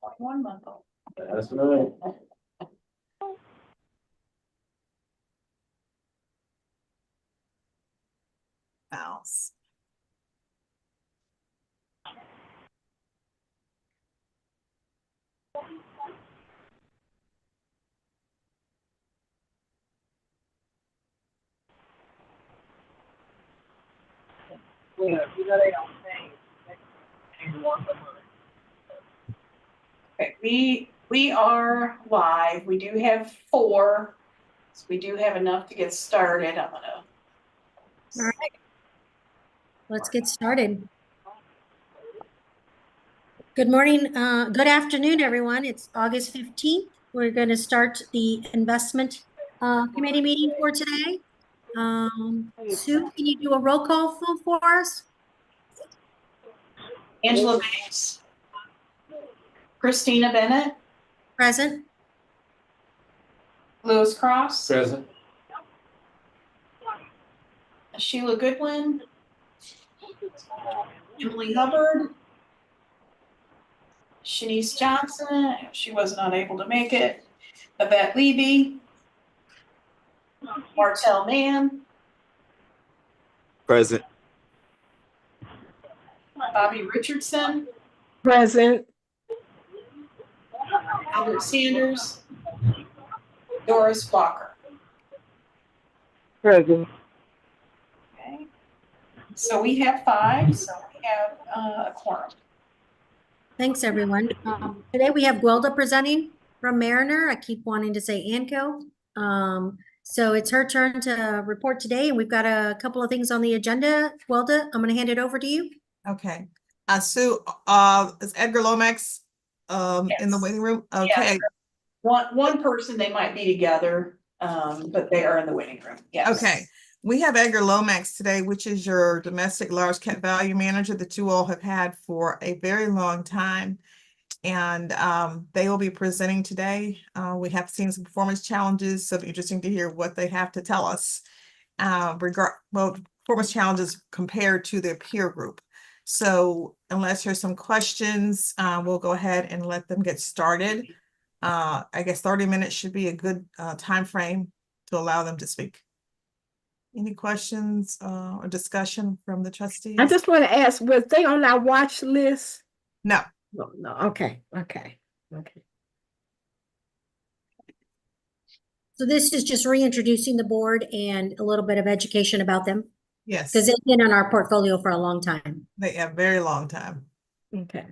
21 month old. That's right. Mouse. Okay, we are live. We do have 4. So we do have enough to get started. I'm gonna. All right. Let's get started. Good morning, good afternoon, everyone. It's August 15th. We're going to start the investment committee meeting for today. Sue, can you do a roll call for us? Angela Banks. Christina Bennett. Present. Lewis Cross. Present. Sheila Goodwin. Emily Hubbard. Shanice Johnson, she was not able to make it. Yvette Levy. Martell Mann. Present. Bobby Richardson. Present. Albert Sanders. Doris Walker. Present. Okay. So we have 5, so we have a quorum. Thanks, everyone. Today we have Gwilda presenting from Mariner. I keep wanting to say Anco. So it's her turn to report today, and we've got a couple of things on the agenda. Gwilda, I'm going to hand it over to you. Okay. Sue, is Edgar Lomax in the Yes. waiting room? Okay. Yes. One person, they might be together, but they are in the waiting room. Yes. Okay. We have Edgar Lomax today, which is your domestic large cap value manager that you all have had for a very long time. And they will be presenting today. We have seen some performance challenges, so it'll be interesting to hear what they have to tell us performance challenges compared to their peer group. So unless there's some questions, we'll go ahead and let them get started. I guess 30 minutes should be a good time frame to allow them to speak. Any questions or discussion from the trustees? I just want to ask, was they on our watch list? No. No. Okay. So this is just reintroducing the board and a little bit of education about them, Yes. because they've been on our portfolio for a long time. They have a very long time. Okay.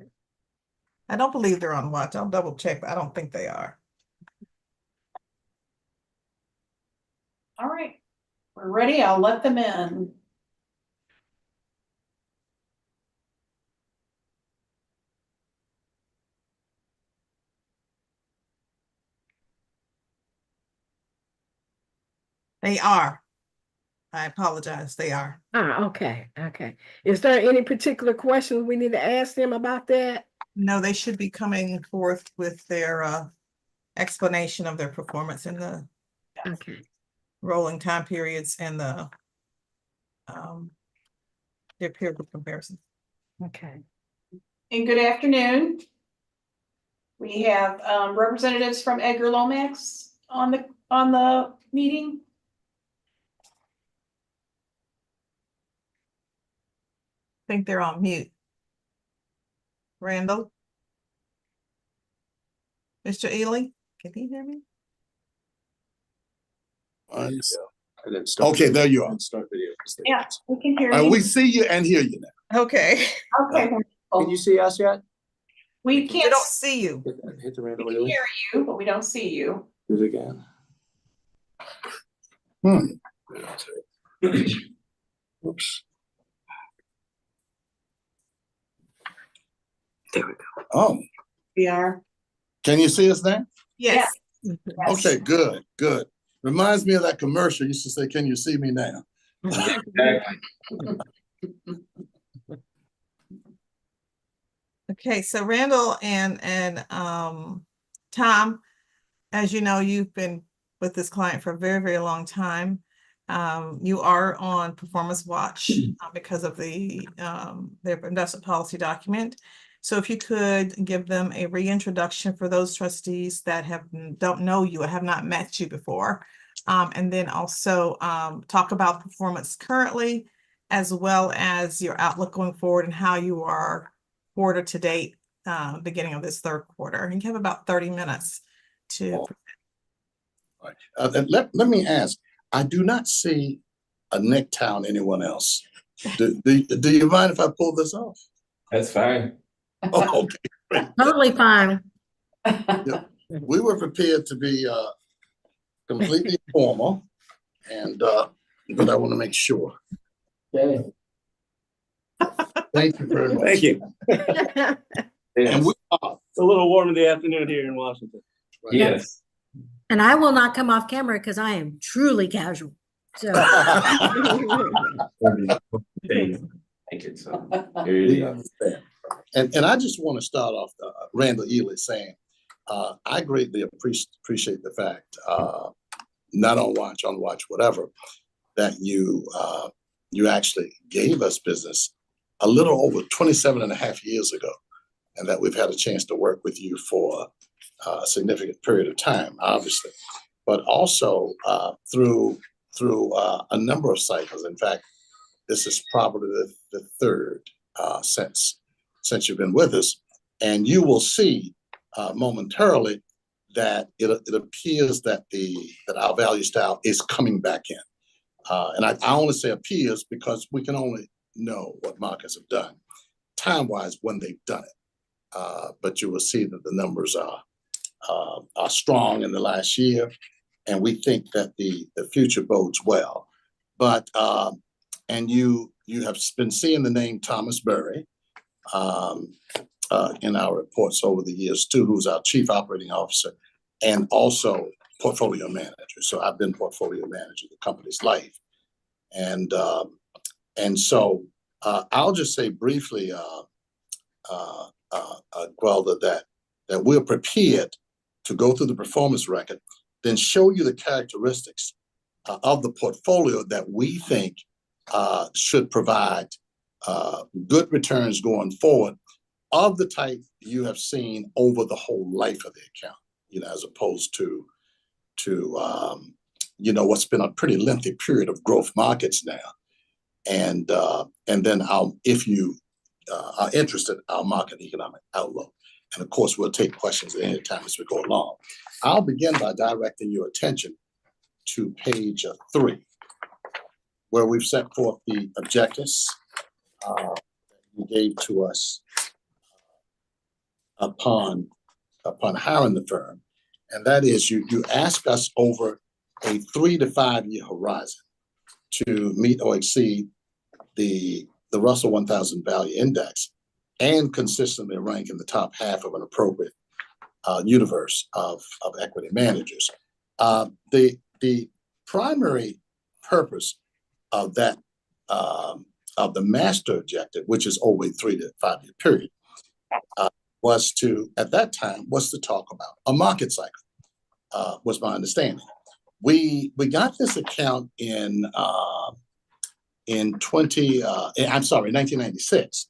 I don't believe they're on watch. I'll double check, but I don't think they are. All right. We're ready. I'll let them in. They are. I apologize. They are. Okay. Is there any particular questions we need to ask them about that? No, they should be coming forth with their explanation of their performance in the Okay. rolling time periods and the their peer group comparison. Okay. And good afternoon. We have representatives from Edgar Lomax on the meeting. I think they're on mute. Randall? Mr. Ely, can you hear me? Okay, there you are. Start video. Yeah, we can hear All right, you. we see you and hear you now. Okay. Okay. Can you see us yet? We We can't, don't see you. Hit the we random. can hear you, but we don't see you. Do it again. Oops. There we go. Oh, We are. can you see us now? Yes. Yes. Okay, good. Reminds me of that commercial used to say, "Can you see me now?" Okay, so Randall and Tom, as you know, you've been with this client for a very, very long time. You are on performance watch because of their investment policy document. So if you could give them a reintroduction for those trustees that don't know you or have not met you before. And then also talk about performance currently, as well as your outlook going forward and how you are quarter to date, beginning of this third quarter. And you have about 30 minutes to. All right. And let me ask, I do not see a Nicktown anyone else. Do you mind if I pull this off? That's fine. Oh, okay. Totally fine. We were prepared to be completely formal, and but I want to make sure. Okay. Thank you very much. Thank you. And we are. It's a little warm in the afternoon here in Washington. Yes. And I will not come off camera because I am truly casual. So Thank you. So, We understand. And I just want to start off, Randall Ely saying, I greatly appreciate the fact, not on watch, whatever, that you actually gave us business a little over 27 and a half years ago, and that we've had a chance to work with you for a significant period of time, obviously, but also through a number of cycles. In fact, this is probably the third since you've been with us, and you will see momentarily that it appears that our value style is coming back in. And I only say appears because we can only know what markets have done time-wise when they've done it. But you will see that the numbers are strong in the last year, and we think that the future bodes well. But and you have been seeing the name Thomas Berry in our reports over the years too, who's our Chief Operating Officer and also portfolio manager. So I've been portfolio manager of the company's life. And so I'll just say briefly, Gwelda, that we're prepared to go through the performance record, then show you the characteristics of the portfolio that we think should provide good returns going forward, of the type you have seen over the whole life of the account, as opposed to what's been a pretty lengthy period of growth markets now. And then if you are interested, our market economic outlook. And of course, we'll take questions at any time as we go along. I'll begin by directing your attention to page 3, where we've set forth the objectives you gave to us upon hiring the firm. And that is, you ask us over a 3 to 5 year horizon to meet or exceed the Russell 1000 Value Index and consistently rank in the top half of an appropriate universe of equity managers. The primary purpose of that, of the master objective, which is over a 3 to 5 year period, was to talk about a market cycle, was my understanding. We got this account in 1996,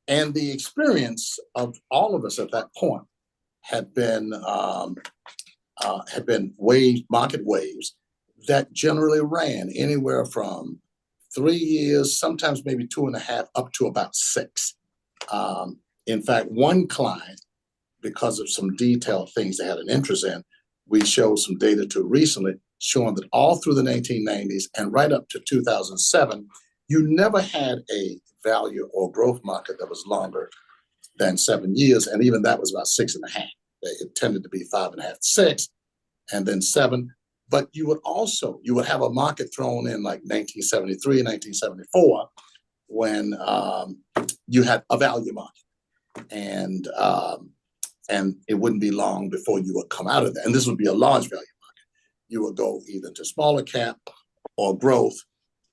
and the experience of all of us at that point had been market waves that generally ran anywhere from 3 years, sometimes maybe 2.5, up to about 6. In fact, one client, because of some detailed things they had an interest in, we showed some data to recently showing that all through the 1990s and right up to 2007, you never had a value or growth market that was longer than 7 years. And even that was about 6.5. It tended to be 5.5 to 6, and then 7. But you would have a market thrown in like 1973, 1974, when you had a value market. And it wouldn't be long before you would come out of that. And this would be a large value market. You would go either to smaller cap or growth.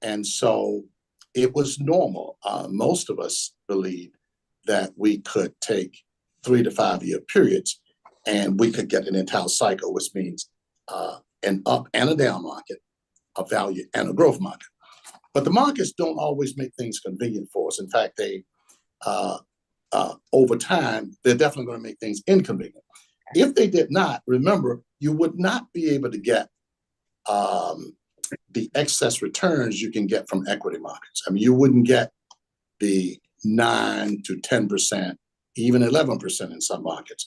And so it was normal. Most of us believed that we could take 3 to 5 year periods and we could get an entire cycle, which means an up and a down market, a value and a growth market. But the markets don't always make things convenient for us. In fact, over time, they're definitely going to make things inconvenient. If they did not, remember, you would not be able to get the excess returns you can get from equity markets. I mean, you wouldn't get the 9 to 10%, even 11% in some markets.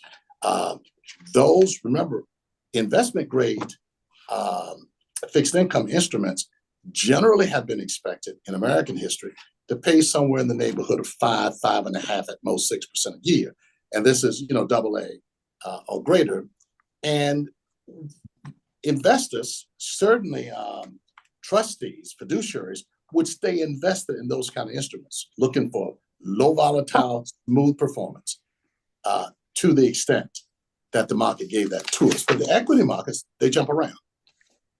Those, remember, investment grade fixed income instruments generally have been expected in American history to pay somewhere in the neighborhood of 5.5, at most 6% a year. And this is, AA or greater. And investors, certainly trustees, fiduciaries, would stay invested in those kind of instruments, looking for low volatile, smooth performance to the extent that the market gave that to us. But the equity markets, they jump around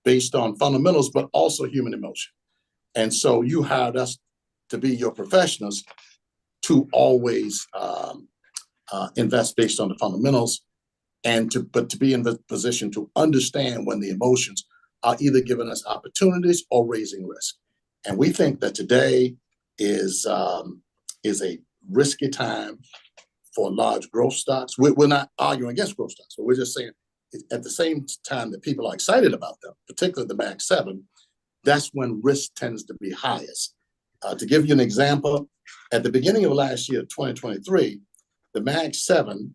based on fundamentals, but also human emotion. And so you hired us to be your professionals to always invest based on the fundamentals, and to be in the position to understand when the emotions are either giving us opportunities or raising risk. And we think that today is a risky time for large growth stocks. We're not arguing against growth stocks, but we're just saying at the same time that people are excited about them, particularly the Mag 7, that's when risk tends to be highest. To give you an example, at the beginning of last year, 2023, the Mag 7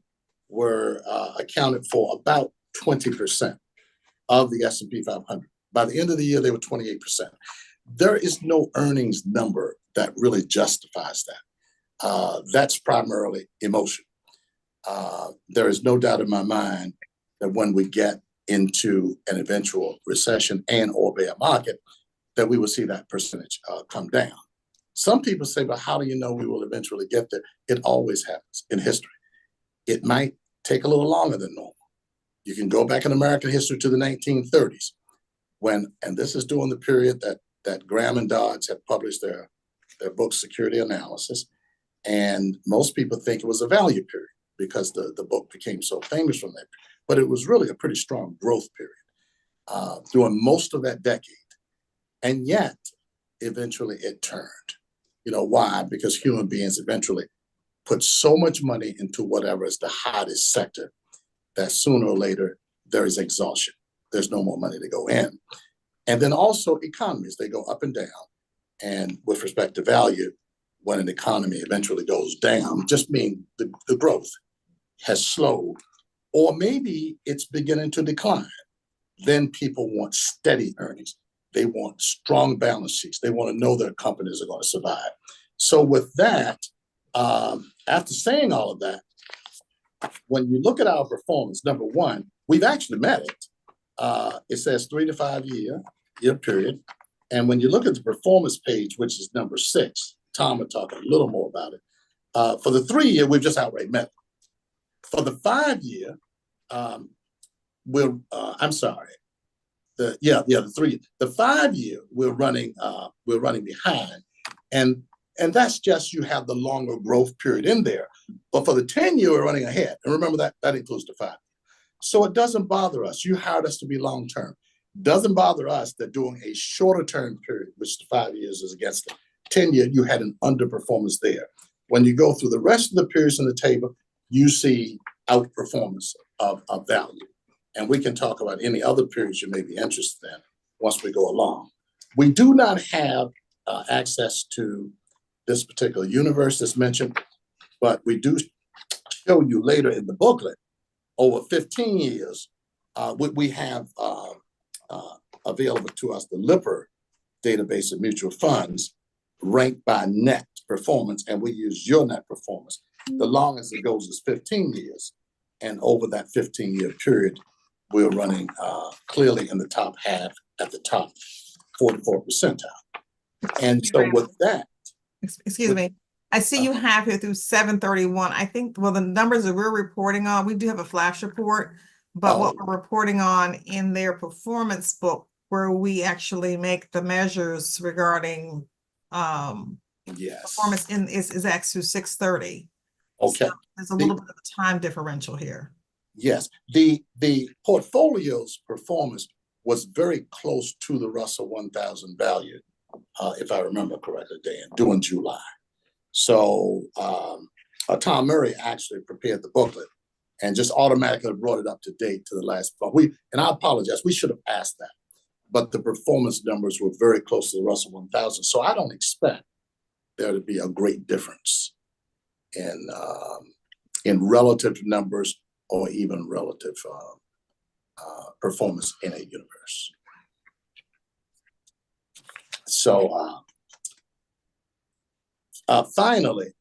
were accounted for about 20% of the S&P 500. By the end of the year, they were 28%. There is no earnings number that really justifies that. That's primarily emotion. There is no doubt in my mind that when we get into an eventual recession and or bear market, that we will see that percentage come down. Some people say, but how do you know we will eventually get there? It always happens in history. It might take a little longer than normal. You can go back in American history to the 1930s when, and this is during the period that Graham and Dodds had published their book, Security Analysis. And most people think it was a value period because the book became so famous from that. But it was really a pretty strong growth period during most of that decade. And yet, eventually it turned. You know why? Because human beings eventually put so much money into whatever is the hottest sector that sooner or later there is exhaustion. There's no more money to go in. And then also economies, they go up and down. And with respect to value, when an economy eventually goes down, just mean the growth has slowed, or maybe it's beginning to decline. Then people want steady earnings. They want strong balance sheets. They want to know their companies are going to survive. So with that, after saying all of that, when you look at our performance, number one, we've actually met it. It says 3 to 5 year period. And when you look at the performance page, which is number 6, Tom will talk a little more about it. For the 3 year, we've just outright met it. For the 5 year, the 3, the 5 year, we're running behind, and that's just you have the longer growth period in there. But for the 10 year, we're running ahead, and remember that includes the 5 year. So it doesn't bother us. You hired us to be long term. Doesn't bother us that during a shorter term period, which the 5 years is against the 10 year, you had an underperformance there. When you go through the rest of the periods in the table, you see outperformance of value. And we can talk about any other periods you may be interested in once we go along. We do not have access to this particular universe that's mentioned, but we do show you later in the booklet, over 15 years, we have available to us the Lipper database of mutual funds ranked by net performance, and we use your net performance. The longest it goes is 15 years. And over that 15-year period, we're running clearly in the top half, at the top 44 percentile. And so with that. Excuse me. I see you have here through 7/31. I think, well, the numbers that we're reporting on, we do have a flash report, but what we're reporting on in their performance book, where we actually make the measures regarding performance is actually 6/30. Okay. So there's a little bit of a time differential here. Yes, the portfolio's performance was very close to the Russell 1000 value, if I remember correctly, Dan, during July. So Tom Murray actually prepared the booklet and just automatically brought it up to date to the last. But and I apologize, we should have asked that. But the performance numbers were very close to the Russell 1000. So I don't expect there to be a great difference in relative numbers or even relative performance in a universe. So finally,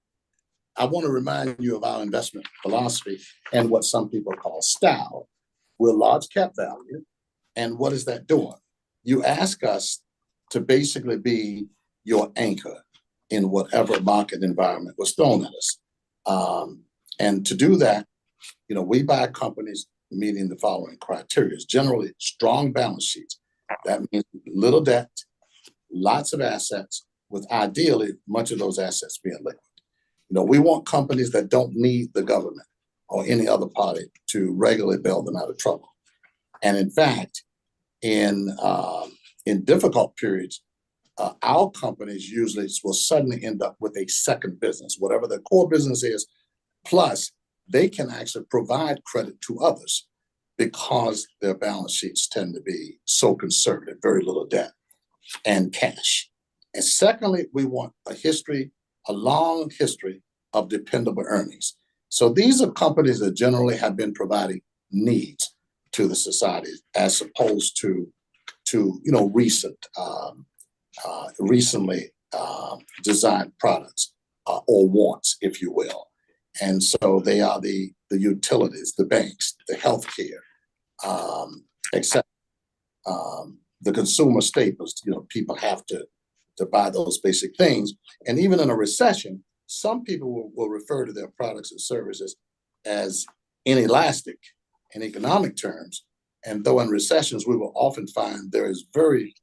I want to remind you of our investment philosophy and what some people call style. We're large cap value. And what is that doing? You ask us to basically be your anchor in whatever market environment was thrown at us. And to do that, we buy companies meeting the following criteria. Generally, strong balance sheets. That means little debt, lots of assets, with ideally much of those assets being liquid. We want companies that don't need the government or any other party to regularly bail them out of trouble. And in fact, in difficult periods, our companies usually will suddenly end up with a second business, whatever their core business is, plus they can actually provide credit to others because their balance sheets tend to be so conservative, very little debt and cash. And secondly, we want a long history of dependable earnings. So these are companies that generally have been providing needs to the society as opposed to recently designed products or wants, if you will. And so they are the utilities, the banks, the healthcare, etc. The consumer staples. People have to buy those basic things. And even in a recession, some people will refer to their products and services as inelastic in economic terms. And though in recessions, we will often find there is very,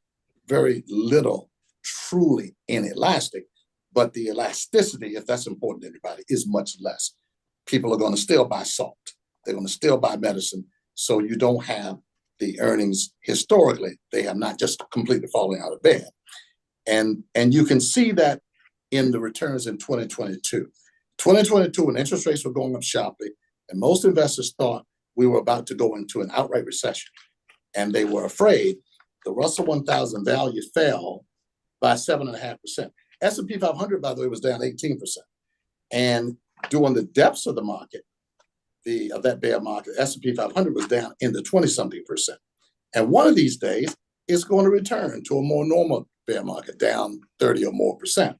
very little truly inelastic, but the elasticity, if that's important to anybody, is much less. People are going to still buy salt. They're going to still buy medicine. So you don't have the earnings historically. They are not just completely falling out of bed. And you can see that in the returns in 2022. 2022, when interest rates were going up sharply, and most investors thought we were about to go into an outright recession. And they were afraid. The Russell 1000 value fell by 7.5%. S&P 500, by the way, was down 18%. And during the depths of the market, of that bear market, S&P 500 was down in the 20-something%. And one of these days, it's going to return to a more normal bear market, down 30 or more percent.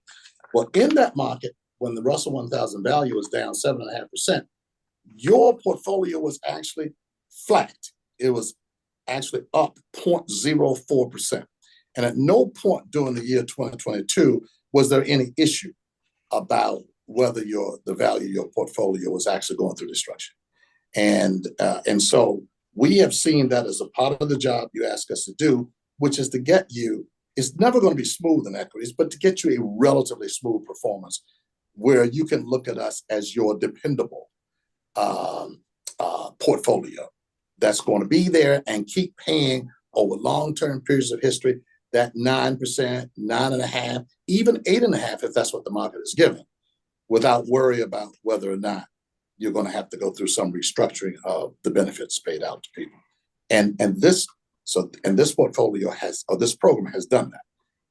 Well, in that market, when the Russell 1000 value was down 7.5%, your portfolio was actually flat. It was actually up 0.04%. And at no point during the year 2022 was there any issue about whether the value of your portfolio was actually going through destruction. And so we have seen that as a part of the job you ask us to do, which is to get you, it's never going to be smooth in equities, but to get you a relatively smooth performance where you can look at us as your dependable portfolio that's going to be there and keep paying over long-term periods of history that 9%, 9.5%, even 8.5% if that's what the market is giving, without worry about whether or not you're going to have to go through some restructuring of the benefits paid out to people. And this portfolio this program has done that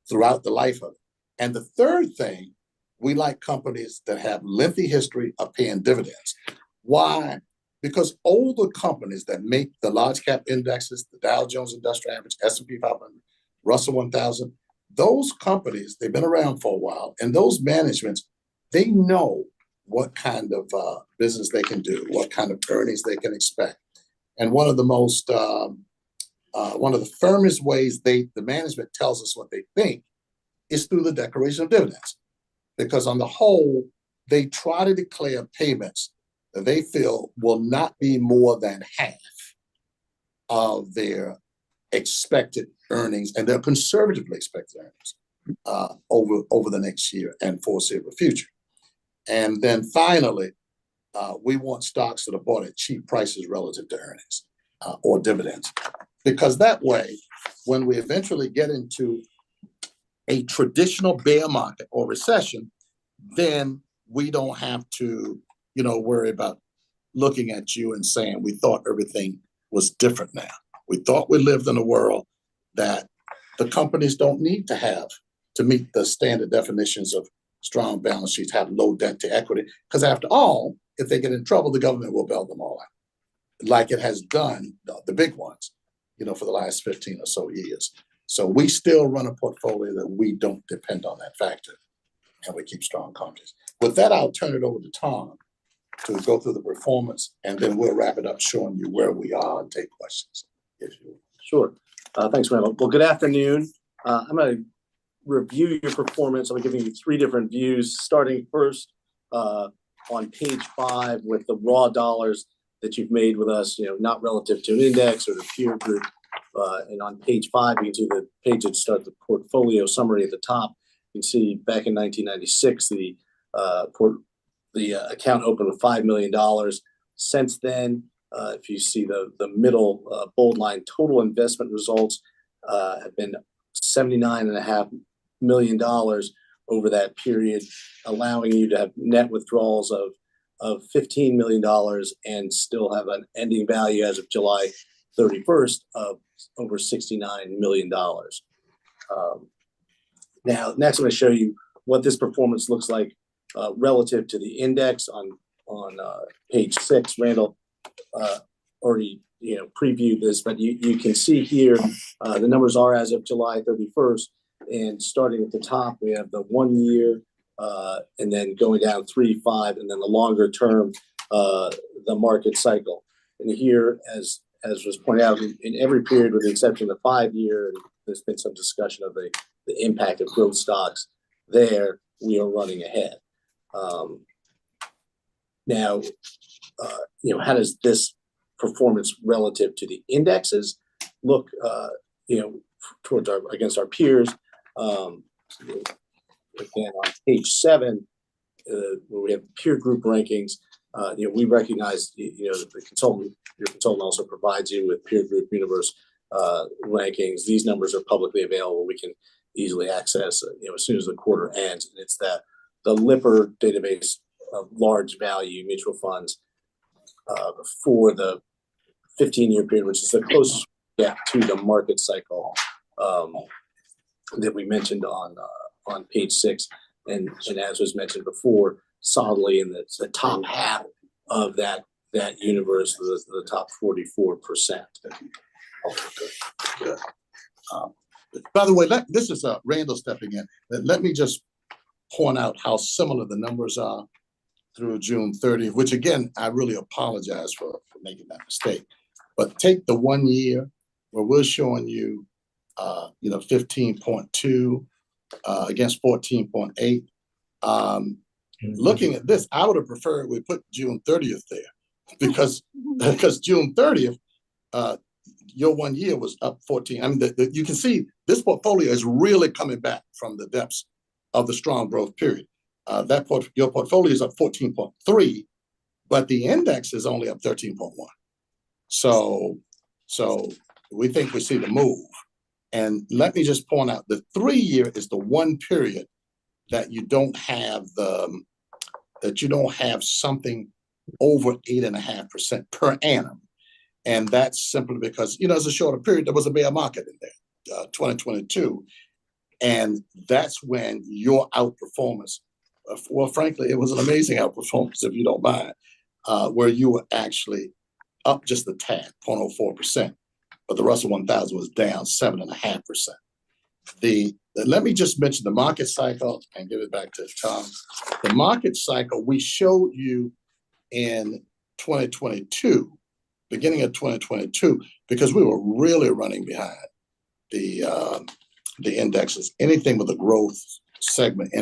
throughout the life of it. And the third thing, we like companies that have lengthy history of paying dividends. Why? Because older companies that make the large cap indexes, the Dow Jones Industrial Average, S&P 500, Russell 1000, those companies, they've been around for a while, and those managements, they know what kind of business they can do, what kind of earnings they can expect. And one of the firmest ways the management tells us what they think is through the declaration of dividends. Because on the whole, they try to declare payments that they feel will not be more than half of their expected earnings, and their conservatively expected earnings over the next year and foreseeable future. And then finally, we want stocks that are bought at cheap prices relative to earnings or dividends. Because that way, when we eventually get into a traditional bear market or recession, then we don't have to, worry about looking at you and saying we thought everything was different now. We thought we lived in a world that the companies don't need to have to meet the standard definitions of strong balance sheets, have low debt to equity. Because after all, if they get in trouble, the government will bail them all out, like it has done the big ones, for the last 15 or so years. So we still run a portfolio that we don't depend on that factor, and we keep strong companies. With that, I'll turn it over to Tom to go through the performance, and then we'll wrap it up showing you where we are and take questions. If you Sure. Thanks, Randall. Well, good afternoon. I'm going to review your performance. I'm giving you 3 different views, starting first on page 5 with the raw dollars that you've made with us, not relative to an index or the peer group. And on page 5, you can see the page that starts the portfolio summary at the top. You can see back in 1996, the account opened with $5 million. Since then, if you see the middle bold line, total investment results have been $79.5 million over that period, allowing you to have net withdrawals of $15 million and still have an ending value as of July 31st of over $69 million. Now, next I'm going to show you what this performance looks like relative to the index on page 6. Randall already previewed this, but you can see here the numbers are as of July 31st, and starting at the top we have the 1 year, and then going down 3, 5, and then the longer term, the market cycle. And here, as was pointed out, in every period with the exception of the 5-year, and there's been some discussion of the impact of growth stocks there, we are running ahead. Now, how does this performance relative to the indexes look, towards against our peers? Again, on page 7, where we have peer group rankings, we recognize, your consultant also provides you with peer group universe rankings. These numbers are publicly available. We can easily access, as soon as the quarter ends. And it's the Lipper database of large value mutual funds for the 15-year period, which is the closest gap to the market cycle that we mentioned on page 6, and as was mentioned before, solidly in the top half of that universe, the top 44%. Good. By the way, this is Randall stepping in. Let me just point out how similar the numbers are through June 30th, which again, I really apologize for making that mistake. But take the 1 year where we're showing you, 15.2 against 14.8. Looking at this, I would have preferred we put June 30th there because June 30th, your 1 year was up 14. I mean, you can see this portfolio is really coming back from the depths of the strong growth period. Your portfolio is up 14.3, but the index is only up 13.1. So we think we see the move. And let me just point out, the 3 year is the one period that you don't have something over 8.5% per annum. And that's simply because, it's a shorter period. There was a bear market in there, 2022. And that's when your outperformance, well, frankly, it was an amazing outperformance, if you don't mind, where you were actually up just a tad, 0.04%. But the Russell 1000 was down 7.5%. Let me just mention the market cycle and give it back to Tom. The market cycle we showed you in 2022, beginning of 2022, because we were really running behind the indexes, anything with a growth segment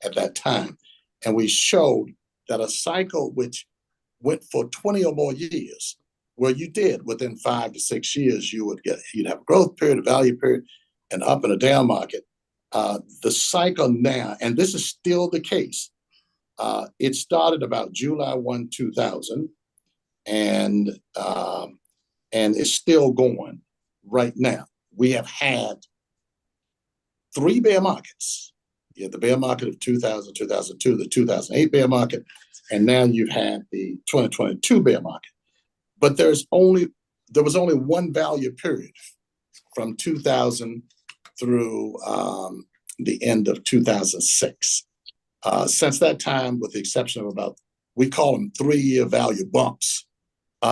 at that time. And we showed that a cycle which went for 20 or more years, where you did within 5 to 6 years, you'd have a growth period, a value period, an up and a down market. The cycle now, and this is still the case, it started about July 1, 2000, and it's still going right now. We have had 3 bear markets You had the bear market of 2000, 2002, the 2008 bear market, and now you've had the 2022 bear market. But there was only one value period from 2000 through the end of 2006. Since that time, with the exception of about, we call them 3-year value bumps,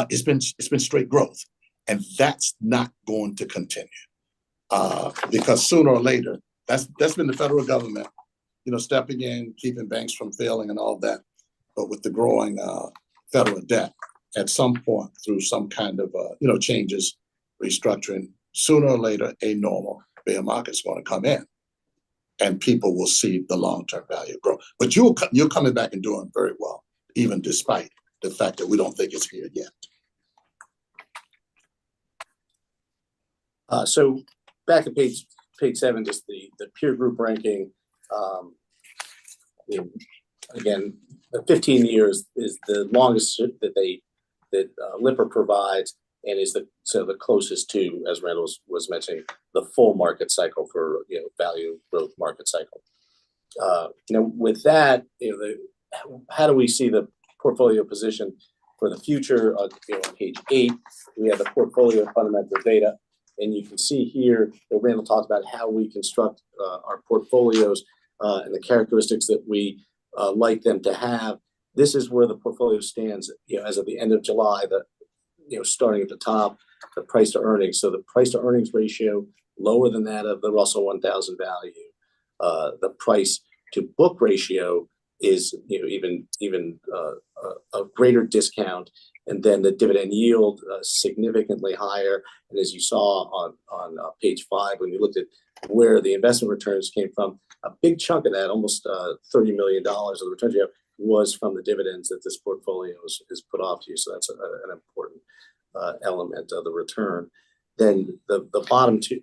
it's been straight growth, and that's not going to continue because sooner or later, that's been the federal government, stepping in, keeping banks from failing and all that. But with the growing federal debt, at some point through some kind of changes, restructuring, sooner or later, a normal bear market is going to come in, and people will see the long-term value grow. But you're coming back and doing very well, even despite the fact that we don't think it's here yet. So back at page 7, just the peer group ranking. Again, 15 years is the longest that Lipper provides, and is the closest to, as Randall was mentioning, the full market cycle for value growth market cycle. With that, how do we see the portfolio position for the future? On page 8, we have the portfolio fundamental data, and you can see here that Randall talked about how we construct our portfolios and the characteristics that we like them to have. This is where the portfolio stands, as of the end of July. Starting at the top, the price to earnings. So the price to earnings ratio lower than that of the Russell 1000 value. The price to book ratio is even a greater discount, and then the dividend yield significantly higher. And as you saw on page 5, when you looked at where the investment returns came from, a big chunk of that, almost $30 million of the returns you have, was from the dividends that this portfolio is put off to you. So that's an important element of the return. Then the bottom two.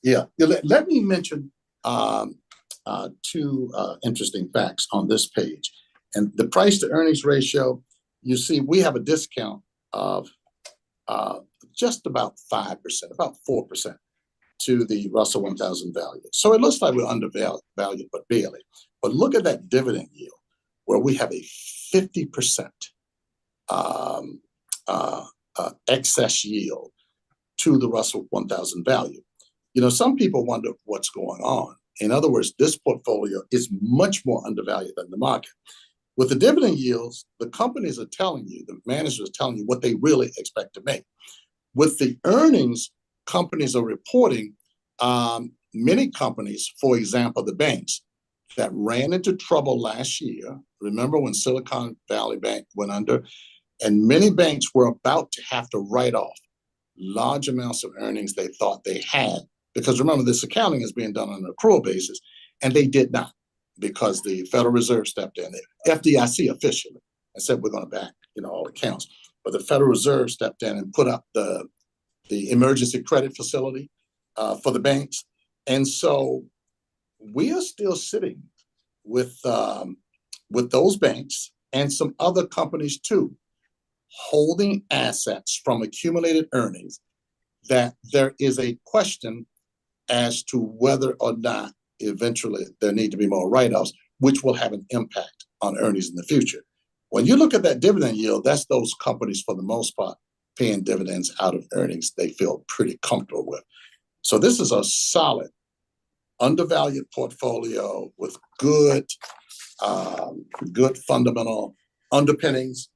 Yeah, let me mention 2 interesting facts on this page. And the price to earnings ratio, you see we have a discount of just about 5%, about 4% to the Russell 1000 value. So it looks like we're undervalued, but barely. But look at that dividend yield, where we have a 50% excess yield to the Russell 1000 value. Some people wonder what's going on. In other words, this portfolio is much more undervalued than the market. With the dividend yields, the companies are telling you, the managers are telling you what they really expect to make. With the earnings, companies are reporting, many companies, for example, the banks that ran into trouble last year. Remember when Silicon Valley Bank went under? And many banks were about to have to write off large amounts of earnings they thought they had. Because remember, this accounting is being done on an accrual basis, and they did not, because the Federal Reserve stepped in, the FDIC officially, and said we're going to back all accounts. But the Federal Reserve stepped in and put up the emergency credit facility for the banks. And so we are still sitting with those banks and some other companies too, holding assets from accumulated earnings that there is a question as to whether or not eventually there need to be more write-offs, which will have an impact on earnings in the future. When you look at that dividend yield, that's those companies for the most part paying dividends out of earnings they feel pretty comfortable with. So this is a solid, undervalued portfolio with good fundamental underpinnings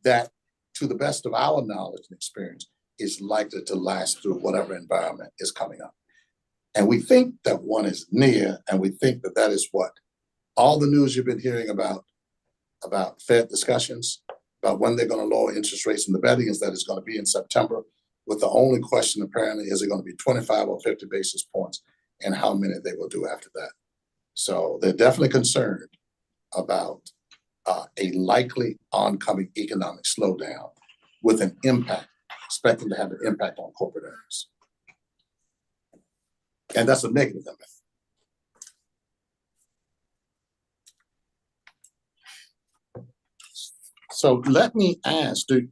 that, to the best of our knowledge and experience, is likely to last through whatever environment is coming up. And we think that one is near, and we think that that is what all the news you've been hearing about Fed discussions, about when they're going to lower interest rates, and the betting is that it's going to be in September, with the only question apparently is it going to be 25 or 50 basis points, and how many they will do after that. So they're definitely concerned about a likely oncoming economic slowdown with an impact, expecting to have an impact on corporate earnings. And that's a negative impact. So let me ask, do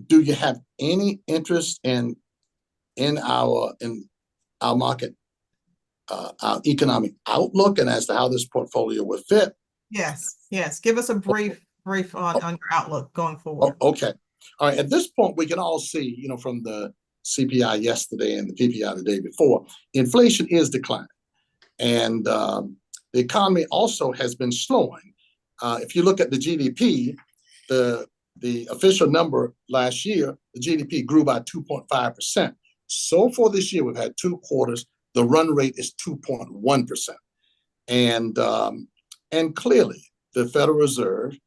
you have any interest in our market our economic outlook and as to how this portfolio would fit? Yes. Give us a brief on your outlook going Oh, forward. okay. All right. At this point, we can all see, from the CPI yesterday and the PPI the day before, inflation is declining. And the economy also has been slowing. If you look at the GDP, the official number last year, the GDP grew by 2.5%. So for this year, we've had 2 quarters. The run rate is 2.1%. And clearly, the Federal Reserve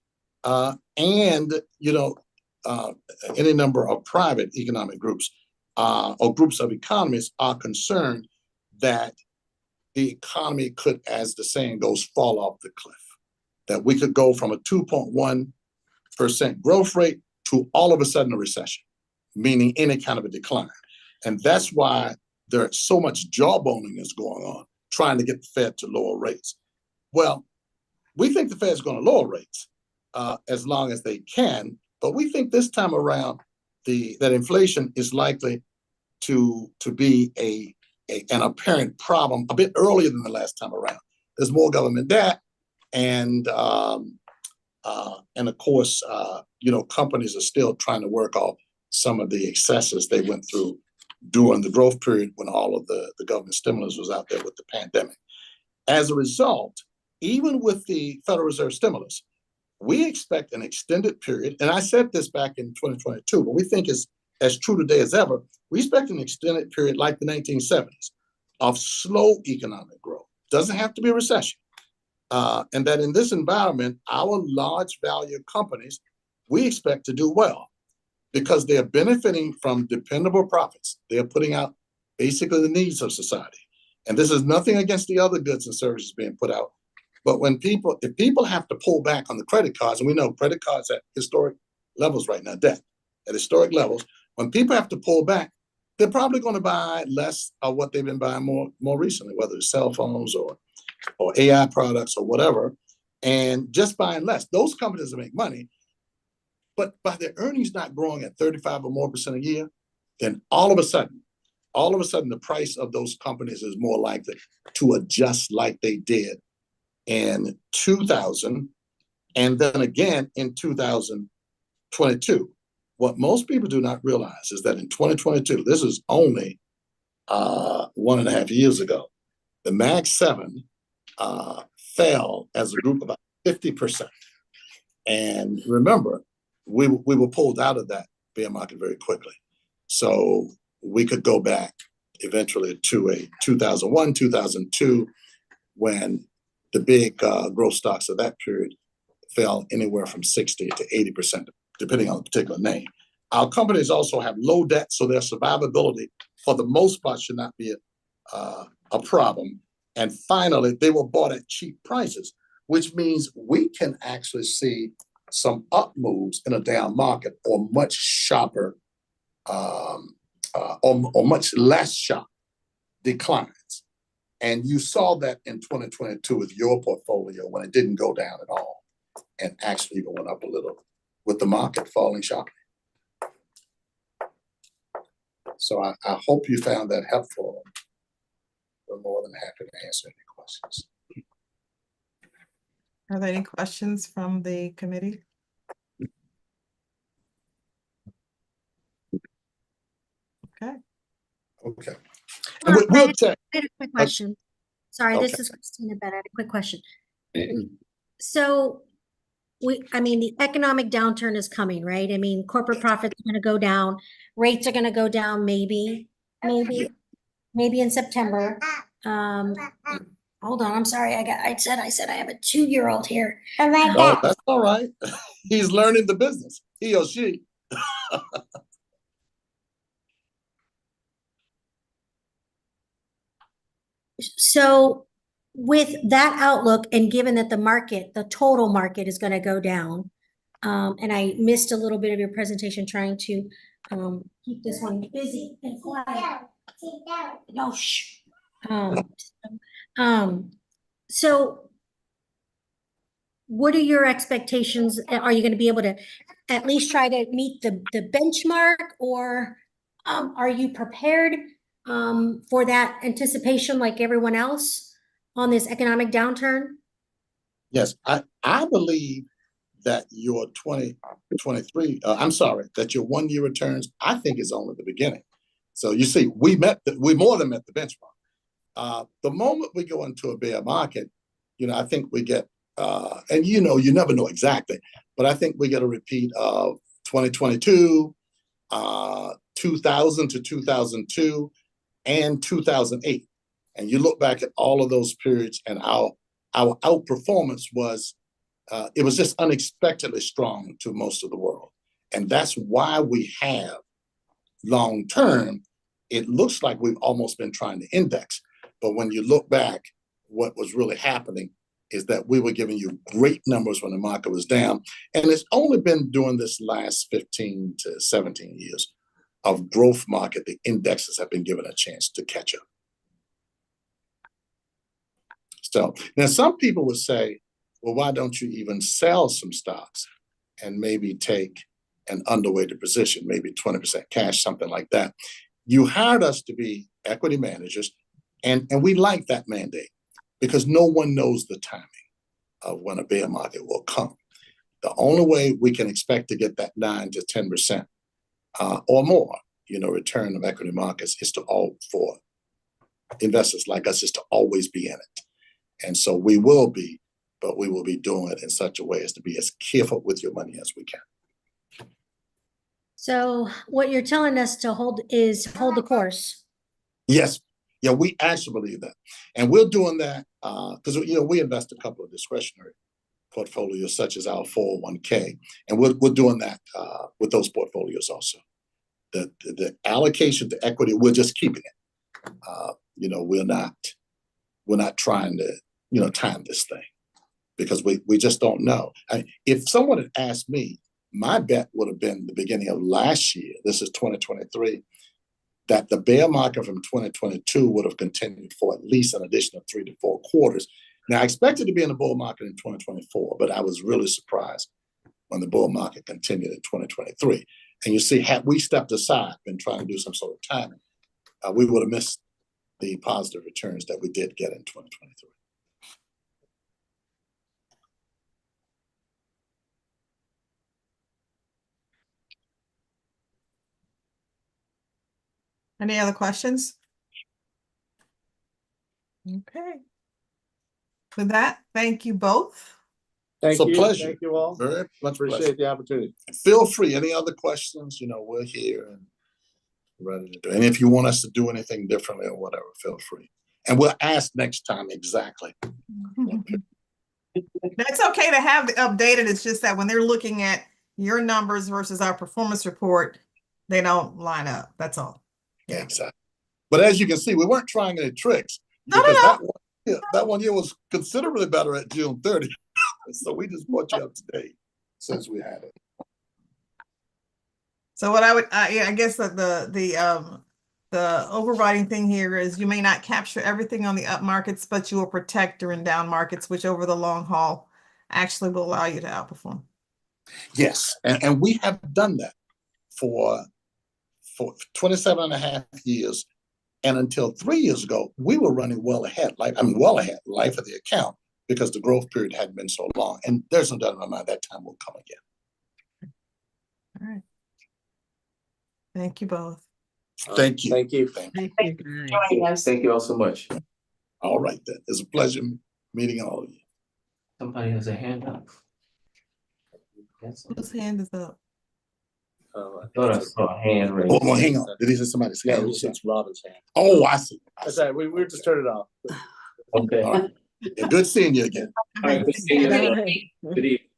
and any number of private economic groups or groups of economists are concerned that the economy could, as the saying goes, fall off the cliff. That we could go from a 2.1% growth rate to all of a sudden a recession, meaning any kind of a decline. And that's why there's so much jawboning is going on, trying to get the Fed to lower rates. Well, we think the Fed's going to lower rates as long as they can, but we think this time around that inflation is likely to be an apparent problem a bit earlier than the last time around. There's more government debt, and of course, companies are still trying to work off some of the excesses they went through during the growth period when all of the government stimulus was out there with the pandemic. As a result, even with the Federal Reserve stimulus, we expect an extended period, and I said this back in 2022, but we think it's as true today as ever. We expect an extended period like the 1970s of slow economic growth. Doesn't have to be a recession. And that in this environment, our large value companies, we expect to do well because they're benefiting from dependable profits. They're putting out basically the needs of society. And this is nothing against the other goods and services being put out. But if people have to pull back on the credit cards, and we know credit cards at historic levels right now, debt at historic levels, when people have to pull back, they're probably going to buy less of what they've been buying more recently, whether it's cell phones or AI products or whatever, and just buying less. Those companies that make money, but by their earnings not growing at 35% or more a year, then all of a sudden, the price of those companies is more likely to adjust like they did in 2000 and then again in 2022. What most people do not realize is that in 2022, this is only 1.5 years ago, the Mag 7 fell as a group about 50%. And remember, we were pulled out of that bear market very quickly. So we could go back eventually to a 2001, 2002, when the big growth stocks of that period fell anywhere from 60 to 80%, depending on the particular name. Our companies also have low debt, so their survivability, for the most part, should not be a problem. And finally, they were bought at cheap prices, which means we can actually see some up moves in a down market or much sharper or much less sharp declines. And you saw that in 2022 with your portfolio when it didn't go down at all and actually even went up a little with the market falling sharply. So I hope you found that helpful. We're more than happy to answer any questions. Are there any questions from the committee? Okay. Okay. Well, And we'll check. I had a quick question. Sorry, this Okay. is Christina Bennett. I had a quick question. So the economic downturn is coming, right? I mean, corporate profits are going to go down. Rates are going to go down maybe in September. Hold on, I'm sorry. I said I have a 2-year-old here. Oh, that's all right. He's learning the business, he or she. So with that outlook, and given that the total market is going to go down, and I missed a little bit of your presentation trying to keep this one busy and quiet. No, shh. So what are your expectations? Are you going to be able to at least try to meet the benchmark, or are you prepared for that anticipation like everyone else on this economic downturn? Yes, I believe that your 2023, I'm sorry, that your 1-year returns, I think is only the beginning. So you see, we more than met the benchmark. The moment we go into a bear market, I think we get, and you never know exactly, but I think we get a repeat of 2022, 2000 to 2002, and 2008. And you look back at all of those periods, and our outperformance was, it was just unexpectedly strong to most of the world. And that's why we have long term, it looks like we've almost been trying to index. But when you look back, what was really happening is that we were giving you great numbers when the market was down. And it's only been during this last 15 to 17 years of growth market, the indexes have been given a chance to catch up. So now some people would say, well, why don't you even sell some stocks and maybe take an underweighted position, maybe 20% cash, something like that. You hired us to be equity managers, and we like that mandate because no one knows the timing of when a bear market will come. The only way we can expect to get that 9 to 10% or more, return of equity markets is for investors like us is to always be in it. And so we will be, but we will be doing it in such a way as to be as careful with your money as we can. So what you're telling us to hold the course. Yes. Yeah, we actually believe that. And we're doing that because, we invest a couple of discretionary portfolios, such as our 401k. And we're doing that with those portfolios also. The allocation to equity, we're just keeping it. We're not trying to, time this thing because we just don't know. If someone had asked me, my bet would have been the beginning of last year, this is 2023, that the bear market from 2022 would have continued for at least an additional 3 to 4 quarters. Now, I expected to be in the bull market in 2024, but I was really surprised when the bull market continued in 2023. And you see, had we stepped aside and trying to do some sort of timing, we would have missed the positive returns that we did get in 2023. Any other questions? Okay. With that, thank you both. Thank It's a you. pleasure. Thank you all. Very much Appreciate pleasure. the opportunity. Feel free. Any other questions? We're here and ready to do. And if you want us to do anything differently or whatever, feel free. And we'll ask next time exactly. It's okay to have the updated. It's just that when they're looking at your numbers versus our performance report, they don't line up. That's all. Yeah, exactly. But as you can see, we weren't trying any tricks No. that one year was considerably better at June 30th. So we just brought you up to date since we had it. So what I would, I guess that the overriding thing here is you may not capture everything on the up markets, but you will protect during down markets, which over the long haul actually will allow you to outperform. Yes, and we have done that for 27 and a half years. And until 3 years ago, we were running well ahead life of the account because the growth period hadn't been so long. And there's no doubt in my mind that time will come again. All right. Thank you both. Thank you. Thank you. Thank you. Thank you. Joining us. Thank you all so much. All right, then. It's a pleasure meeting all of you. Somebody has a hand up. Yes. Whose hand is up? I thought I saw a hand raised. Oh, well, hang on. Did he say somebody's Yeah, hand? it's Robin's hand. Oh, I see. That's right. We just turned it off. Okay. All right. Yeah, good seeing you again. All right, good seeing you. Bye. Good evening.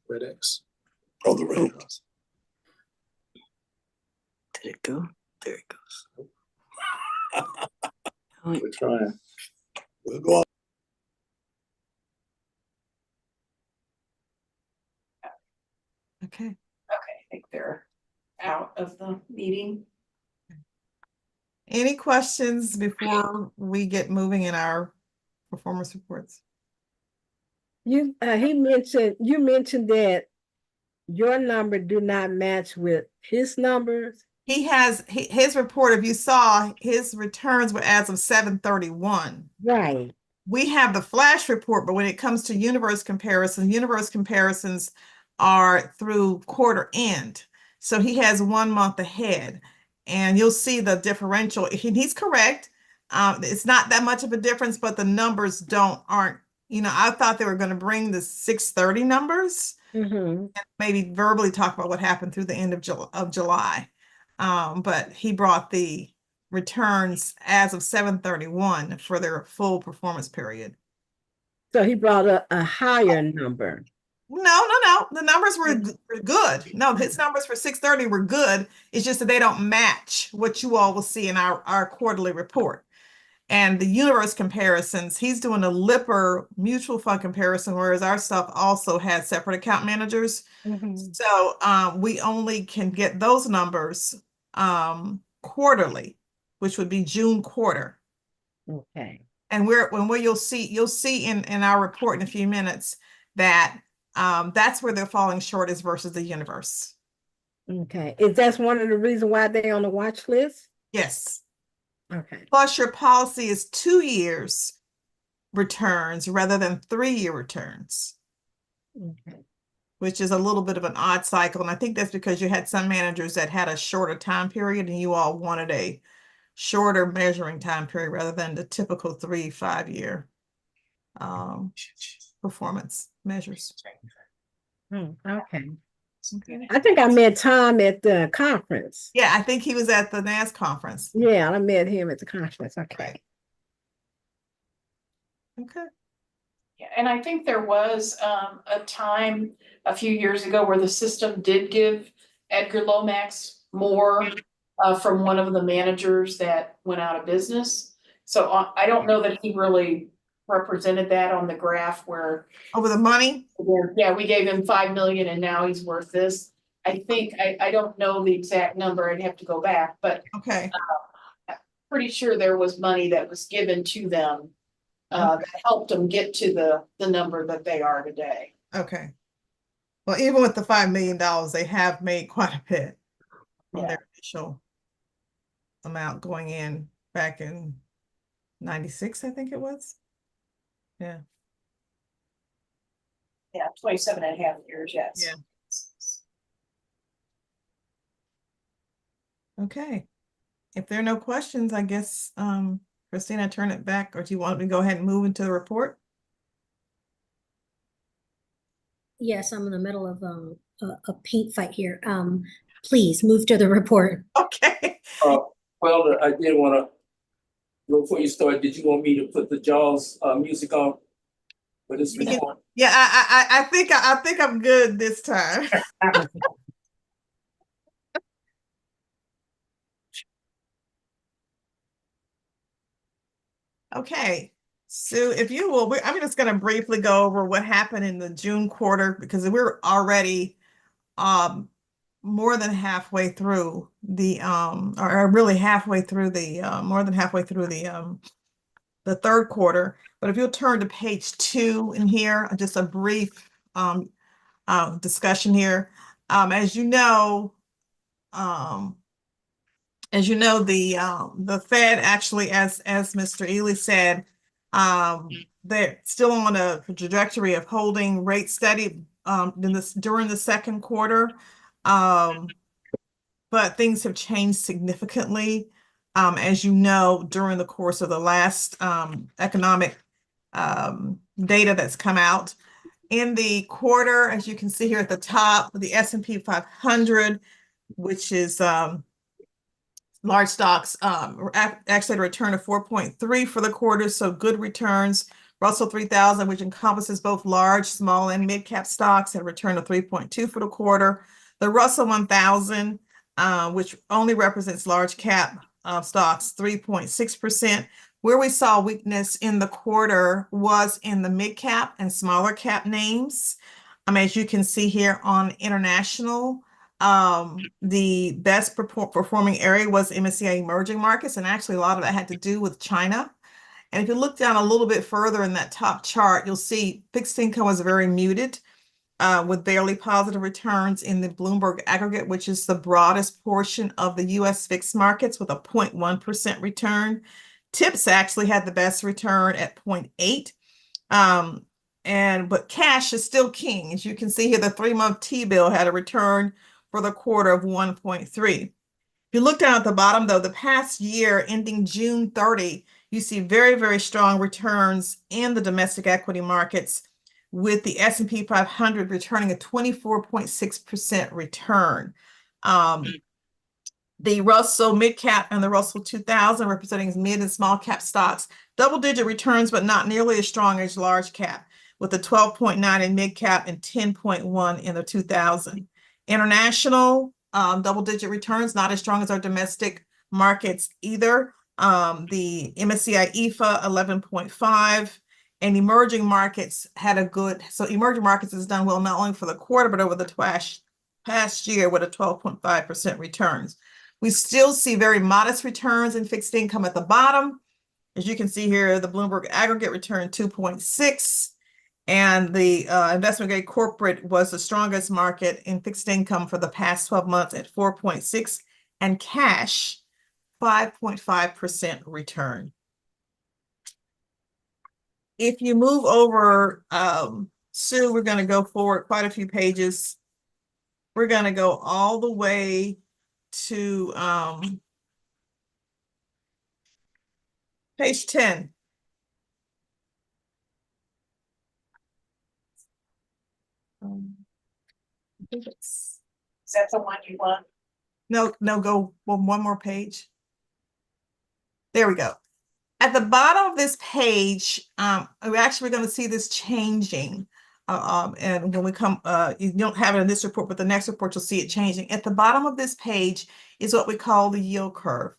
Red X. Oh, the red house. Did it go? There it goes. We're trying. We'll go on. Okay. Okay, I think they're out of the meeting. Any questions before we get moving in our performance reports? You mentioned that your number do not match with his numbers? He has his report, if you saw, his returns were as of 7/31. Right. We have the flash report, but when it comes to universe comparisons are through quarter end. So he has 1 month ahead, and you'll see the differential. He's correct. It's not that much of a difference, but the numbers aren't, I thought they were going to bring the 6/30 numbers Mm-hmm. and maybe verbally talk about what happened through the end of July. But he brought the returns as of 7/31 for their full performance period. So he brought a higher number. No. The numbers were good. No, his numbers for 6/30 were good. It's just that they don't match what you all will see in our quarterly report. And the universe comparisons, he's doing a Lipper mutual fund comparison, whereas our stuff also had separate account managers. So we only can get those numbers quarterly, which would be June quarter. Okay. And you'll see in our report in a few minutes that that's where they're falling short is versus the universe. Okay. Is that one of the reasons why they're on the watch list? Yes. Okay. Plus your policy is 2 years returns rather than 3-year returns, Okay. which is a little bit of an odd cycle. And I think that's because you had some managers that had a shorter time period and you all wanted a shorter measuring time period rather than the typical 3-5 year performance measures. Okay. Okay. I think I met Tom at the conference. Yeah, I think he was at the NAS conference. Yeah, I met him at the conference. Okay. Okay. Yeah, and I think there was a time a few years ago where the system did give Edgar Lomax more from one of the managers that went out of business. So I don't know that he really represented that on the graph where, Over the money? yeah, we gave him 5 million and now he's worth this. I think, I don't know the exact number, I'd have to go back, but Okay. pretty sure there was money that was given to them that helped them get to the number that they are today. Okay. Well, even with the $5 million, they have made quite a bit from Yeah. their initial amount going in back in 96, I think it was. Yeah. Yeah, 27.5 years, yes. Yeah. Okay. If there are no questions, I guess, Christina, I turn it back, or do you want me to go ahead and move into the report? Yes, I'm in the middle of a paint fight here. Please move to the report. Okay. Well, I did want to, before you start, did you want me to put the Jaws music on for this We can- report? Yeah, I think I'm good this time. Okay, so if you will, I'm just going to briefly go over what happened in the June quarter because we're already more than halfway through the or really halfway through the more than halfway through the third quarter. But if you'll turn to page 2 in here, just a brief discussion here. As you know, the Fed actually, as Mr. Ely said, they're still on a trajectory of holding rates steady during the second quarter. But things have changed significantly, as you know, during the course of the last economic data that's come out. In the quarter, as you can see here at the top, the S&P 500, which is large stocks, actually had a return of 4.3 for the quarter, so good returns. Russell 3000, which encompasses both large, small, and mid-cap stocks, had a return of 3.2 for the quarter. The Russell 1000, which only represents large cap stocks, 3.6%. Where we saw weakness in the quarter was in the mid-cap and smaller cap names. As you can see here on international, the best performing area was MSCI emerging markets, and actually a lot of that had to do with China. And if you look down a little bit further in that top chart, you'll see fixed income was very muted. with barely positive returns in the Bloomberg aggregate, which is the broadest portion of the US fixed markets with a 0.1% return. TIPS actually had the best return at 0.8. But cash is still king. As you can see here, the 3-month T-bill had a return for the quarter of 1.3. If you look down at the bottom, though, the past year ending June 30, you see very, very strong returns in the domestic equity markets, with the S&P 500 returning a 24.6% return. The Russell mid cap and the Russell 2000 representing mid and small cap stocks, double-digit returns, but not nearly as strong as large cap, with a 12.9 in mid cap and 10.1 in the 2000. International double-digit returns, not as strong as our domestic markets either. The MSCI EFA 11.5, and emerging markets had a good. So emerging markets has done well not only for the quarter but over the past year with a 12.5% returns. We still see very modest returns in fixed income at the bottom. As you can see here, the Bloomberg aggregate return 2.6, and the investment grade corporate was the strongest market in fixed income for the past 12 months at 4.6, and cash 5.5% return. If you move over, Sue, we're going to go forward quite a few pages. We're going to go all the way to page 10. I think Is that the one you want? no, go one more page. There we go. At the bottom of this page, we're actually going to see this changing. And when we come, you don't have it in this report, but the next report, you'll see it changing. At the bottom of this page is what we call the yield curve.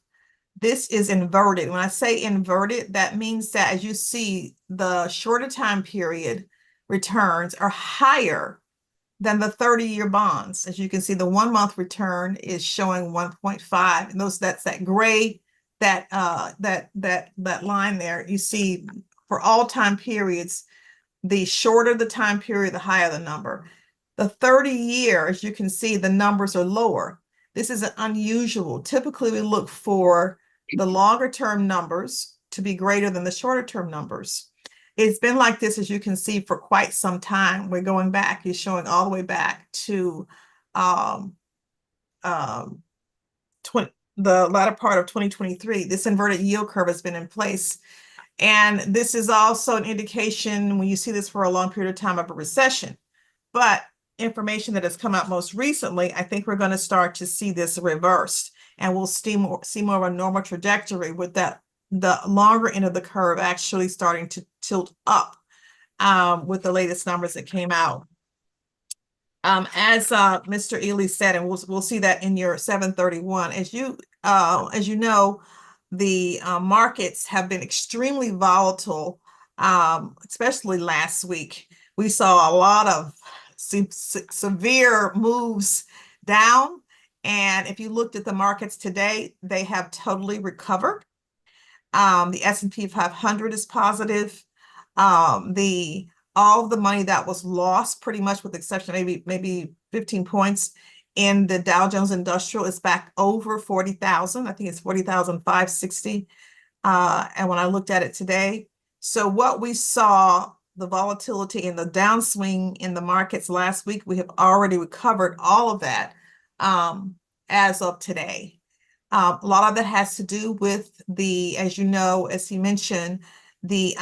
This is inverted. When I say inverted, that means that as you see, the shorter time period returns are higher than the 30-year bonds. As you can see, the 1-month return is showing 1.5, and that's that gray, that line there. You see, for all time periods, the shorter the time period, the higher the number. The 30-year, as you can see, the numbers are lower. This is unusual. Typically, we look for the longer term numbers to be greater than the shorter term numbers. It's been like this, as you can see, for quite some time. We're going back, you're showing all the way back to the latter part of 2023. This inverted yield curve has been in place. And this is also an indication, when you see this for a long period of time, of a recession. But information that has come out most recently, I think we're going to start to see this reversed, and we'll see more of a normal trajectory with that, the longer end of the curve actually starting to tilt up with the latest numbers that came out. As Mr. Ely said, and we'll see that in your 731, as you know, the markets have been extremely volatile, especially last week. We saw a lot of severe moves down. And if you looked at the markets today, they have totally recovered. The S&P 500 is positive. All of the money that was lost, pretty much with the exception of maybe 15 points in the Dow Jones Industrial, is back over 40,000. I think it's 40,560. And when I looked at it today, so what we saw, the volatility in the downswing in the markets last week, we have already recovered all of that as of today. A lot of that has to do with the, as you know, as he mentioned, the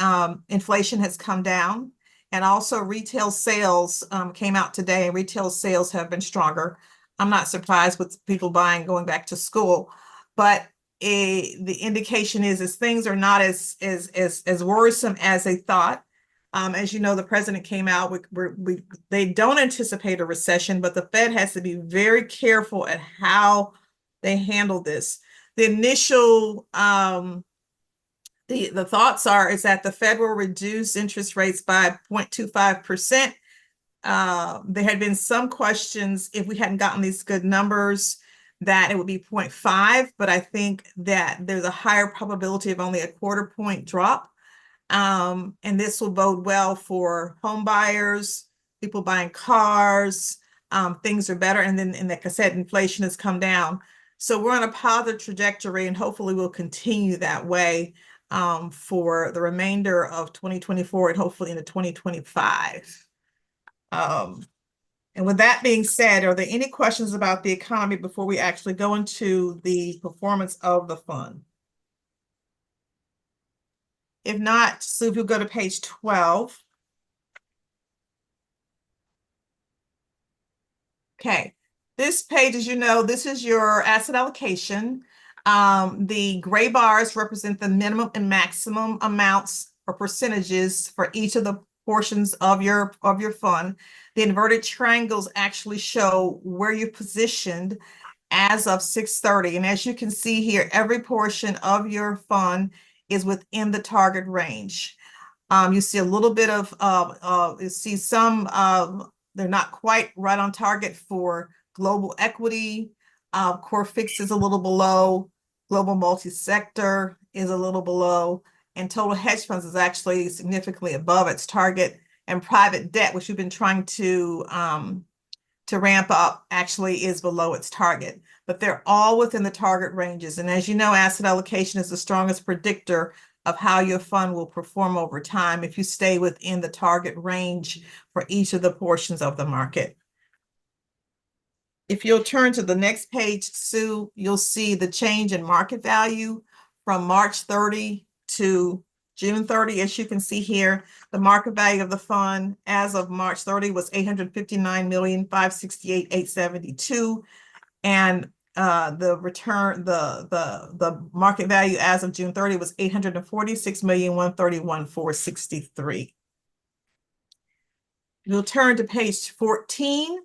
inflation has come down, and also retail sales came out today, and retail sales have been stronger. I'm not surprised with people buying, going back to school, but the indication is things are not as worrisome as they thought. As you know, the president came out, they don't anticipate a recession, but the Fed has to be very careful at how they handle this. The initial, the thoughts is that the Fed will reduce interest rates by 0.25%. There had been some questions, if we hadn't gotten these good numbers, that it would be 0.5, but I think that there's a higher probability of only a 1/4 point drop. And this will bode well for home buyers, people buying cars, things are better, and then, and like I said, inflation has come down. So we're on a positive trajectory, and hopefully we'll continue that way for the remainder of 2024 and hopefully into 2025. And with that being said, are there any questions about the economy before we actually go into the performance of the fund? If not, Sue, if you'll go to page 12. Okay, this page, as you know, this is your asset allocation. The gray bars represent the minimum and maximum amounts or percentages for each of the portions of your fund. The inverted triangles actually show where you're positioned as of 6:30. And as you can see here, every portion of your fund is within the target range. You see a little bit of, you see some, they're not quite right on target for global equity. Core fixed is a little below. Global multi-sector is a little below. And total hedge funds is actually significantly above its target. And private debt, which we've been trying to ramp up, actually is below its target. But they're all within the target ranges. And as you know, asset allocation is the strongest predictor of how your fund will perform over time if you stay within the target range for each of the portions of the market. If you'll turn to the next page, Sue, you'll see the change in market value from March 30 to June 30. As you can see here, the market value of the fund as of March 30 was $859,568,872. And the return, the market value as of June 30 was $846,131,463. We'll turn to page 14.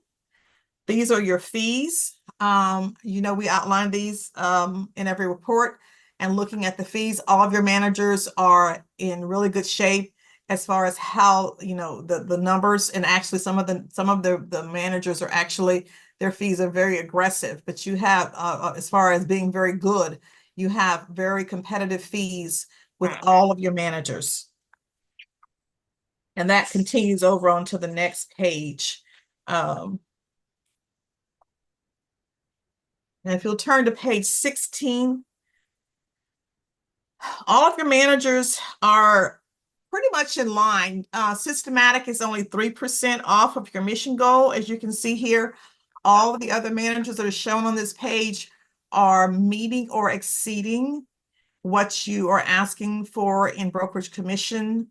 These are your fees. You know, we outline these in every report. And looking at the fees, all of your managers are in really good shape as far as how, you know, the numbers, and actually some of the managers are actually, their fees are very aggressive, but you have, as far as being very good, you have very competitive fees with all of your managers. And that continues over onto the next page. And if you'll turn to page 16, all of your managers are pretty much in line. Systematic is only 3% off of your mission goal. As you can see here, all of the other managers that are shown on this page are meeting or exceeding what you are asking for in brokerage commission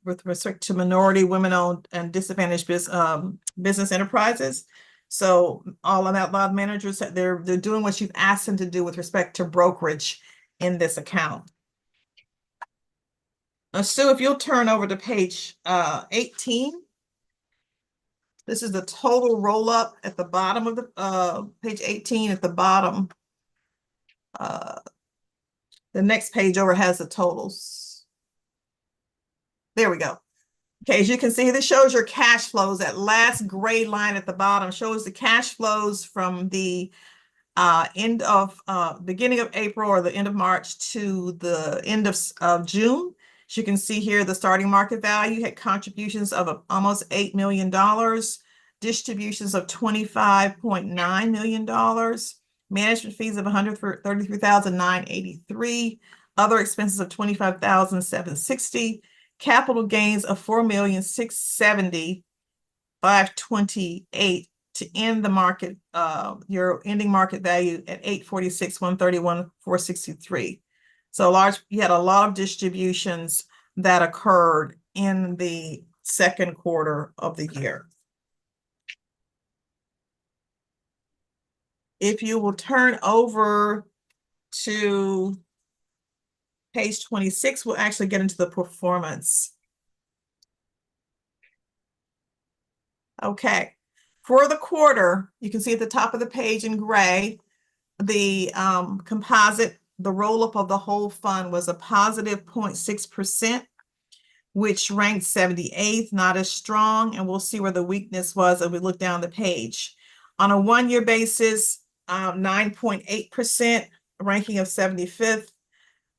with respect to minority, women-owned, and disadvantaged business enterprises. So all of that, a lot of managers, they're doing what you've asked them to do with respect to brokerage in this account. Now, Sue, if you'll turn over to page 18. This is the total roll-up at the bottom of the page 18 at the bottom. The next page over has the totals. There we go. Okay, as you can see, this shows your cash flows. That last gray line at the bottom shows the cash flows from the end of beginning of April or the end of March to the end of June. As you can see here, the starting market value had contributions of almost $8 million, distributions of $25.9 million, management fees of $133,983, other expenses of $25,760, capital gains of $4,670,528 to end the market, your ending market value at $846,131,463. So you had a lot of distributions that occurred in the second quarter of the year. If you will turn over to page 26, we'll actually get into the performance. Okay, for the quarter, you can see at the top of the page in gray, the composite, the roll-up of the whole fund was a positive 0.6%, which ranked 78th, not as strong, and we'll see where the weakness was as we look down the page. On a one-year basis, 9.8%, ranking of 75th.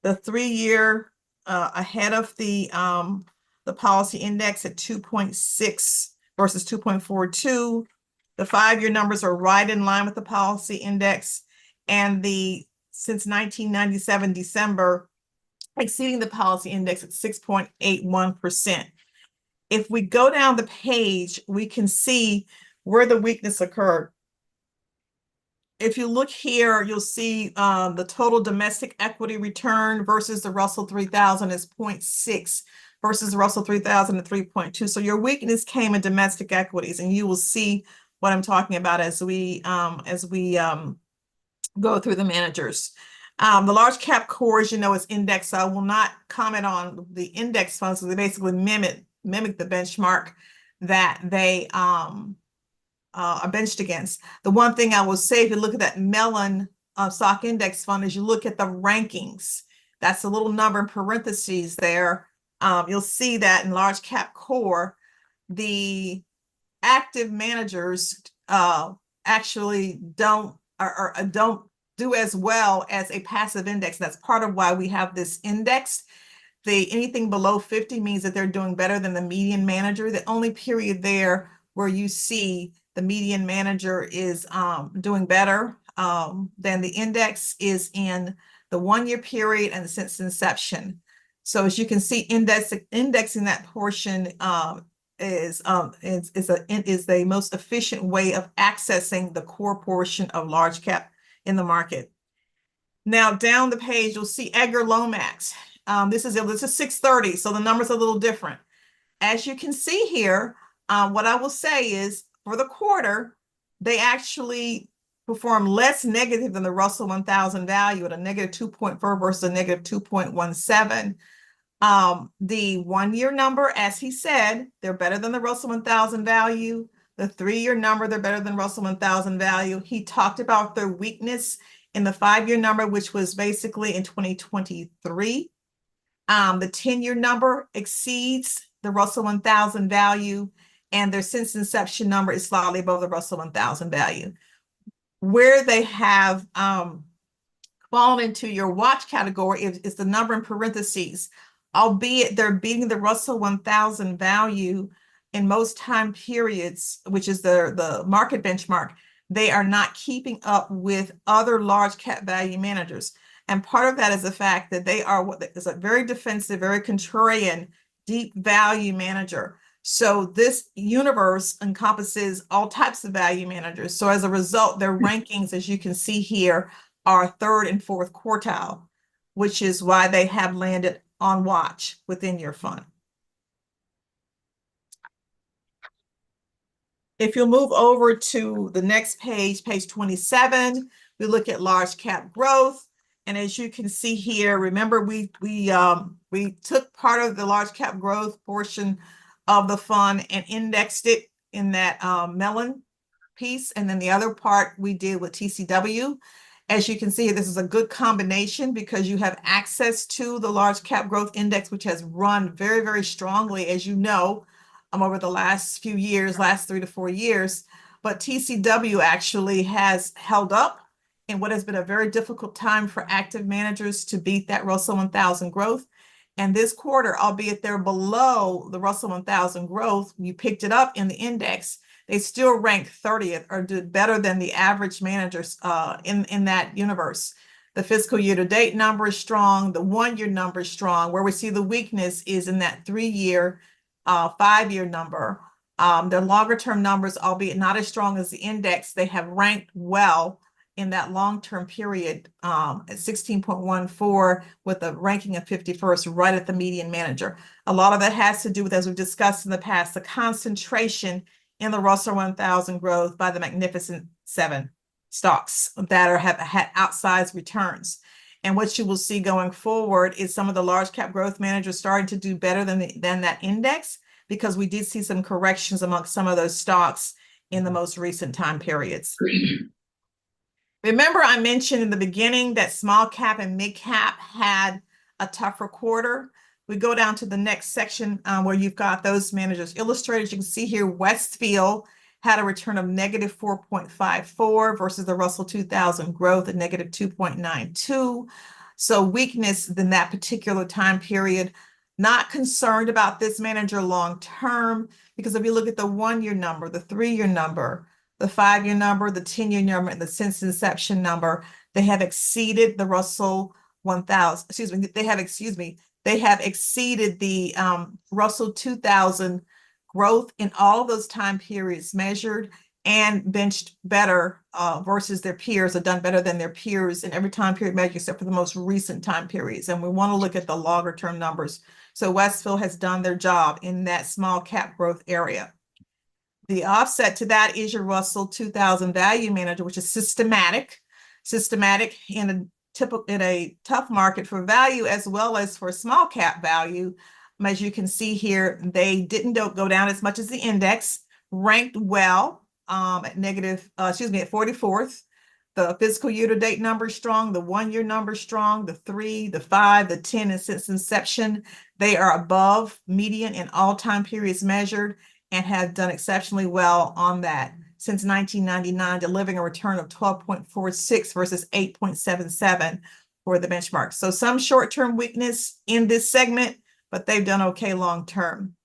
The 3-year ahead of the policy index at 2.6 versus 2.42. The 5-year numbers are right in line with the policy index, and the since 1997 December exceeding the policy index at 6.81%. If we go down the page, we can see where the weakness occurred. If you look here, you'll see the total domestic equity return versus the Russell 3000 is 0.6 versus the Russell 3000 at 3.2. So your weakness came in domestic equities, and you will see what I'm talking about as we go through the managers. The large cap core, as you know, is indexed. So I will not comment on the index funds. So they basically mimic the benchmark that they are benched against. The one thing I will say, if you look at that Mellon stock index fund, is you look at the rankings. That's a little number in parentheses there. You'll see that in large cap core, the active managers actually don't do as well as a passive index. That's part of why we have this index. Anything below 50 means that they're doing better than the median manager. The only period there where you see the median manager is doing better than the index is in the 1-year period and since inception. So as you can see, indexing that portion is the most efficient way of accessing the core portion of large cap in the market. Now down the page, you'll see Edgar Lomax. This is 630, so the number's a little different. As you can see here, what I will say is for the quarter, they actually perform less negative than the Russell 1000 value at a -2.4 versus a -2.17. The 1-year number, as he said, they're better than the Russell 1000 value. The 3-year number, they're better than Russell 1000 value. He talked about their weakness in the 5-year number, which was basically in 2023. The 10-year number exceeds the Russell 1000 value, and their since inception number is slightly above the Russell 1000 value. Where they have fallen into your watch category is the number in parentheses. Albeit they're beating the Russell 1000 value in most time periods, which is the market benchmark, they are not keeping up with other large cap value managers. And part of that is the fact that they are what is a very defensive, very contrarian, deep value manager. So this universe encompasses all types of value managers. So as a result, their rankings, as you can see here, are 3rd and 4th quartile, which is why they have landed on watch within your fund. If you'll move over to the next page, page 27, we look at large cap growth. And as you can see here, remember we took part of the large cap growth portion of the fund and indexed it in that Mellon piece. And then the other part we did with TCW. As you can see, this is a good combination because you have access to the large cap growth index, which has run very, very strongly, as you know, over the last few years, last 3 to 4 years. But TCW actually has held up in what has been a very difficult time for active managers to beat that Russell 1000 growth. And this quarter, albeit they're below the Russell 1000 growth, you picked it up in the index, they still rank 30th or did better than the average managers in that universe. The fiscal year-to-date number is strong. The 1-year number is strong. Where we see the weakness is in that 3-year, 5-year number. Their longer-term numbers, albeit not as strong as the index, they have ranked well in that long-term period at 16.14 with a ranking of 51st, right at the median manager. A lot of that has to do with, as we've discussed in the past, the concentration in the Russell 1000 growth by the Magnificent Seven stocks that have had outsized returns. And what you will see going forward is some of the large cap growth managers starting to do better than that index, because we did see some corrections amongst some of those stocks in the most recent time periods. Remember, I mentioned in the beginning that small cap and mid cap had a tougher quarter. We go down to the next section where you've got those managers illustrated. You can see here Westfield had a return of -4.54 versus the Russell 2000 growth at -2.92. So weakness in that particular time period. Not concerned about this manager long-term, because if you look at the 1-year number, the 3-year number, the 5-year number, the 10-year number, and the since inception number, they have exceeded the Russell 1000, they have exceeded the Russell 2000 growth in all of those time periods measured, and benched better versus their peers, or done better than their peers in every time period measured except for the most recent time periods. And we want to look at the longer term numbers. So Westfield has done their job in that small cap growth area. The offset to that is your Russell 2000 Value Manager, which is systematic in a tough market for value as well as for small cap value. As you can see here, they didn't go down as much as the index, ranked well at at 44th. The fiscal year-to-date number is strong, the 1-year number is strong, the 3, the 5, the 10, and since inception, they are above median in all time periods measured and have done exceptionally well on that since 1999, delivering a return of 12.46 versus 8.77 for the benchmark. So some short-term weakness in this segment, but they've done okay long-term.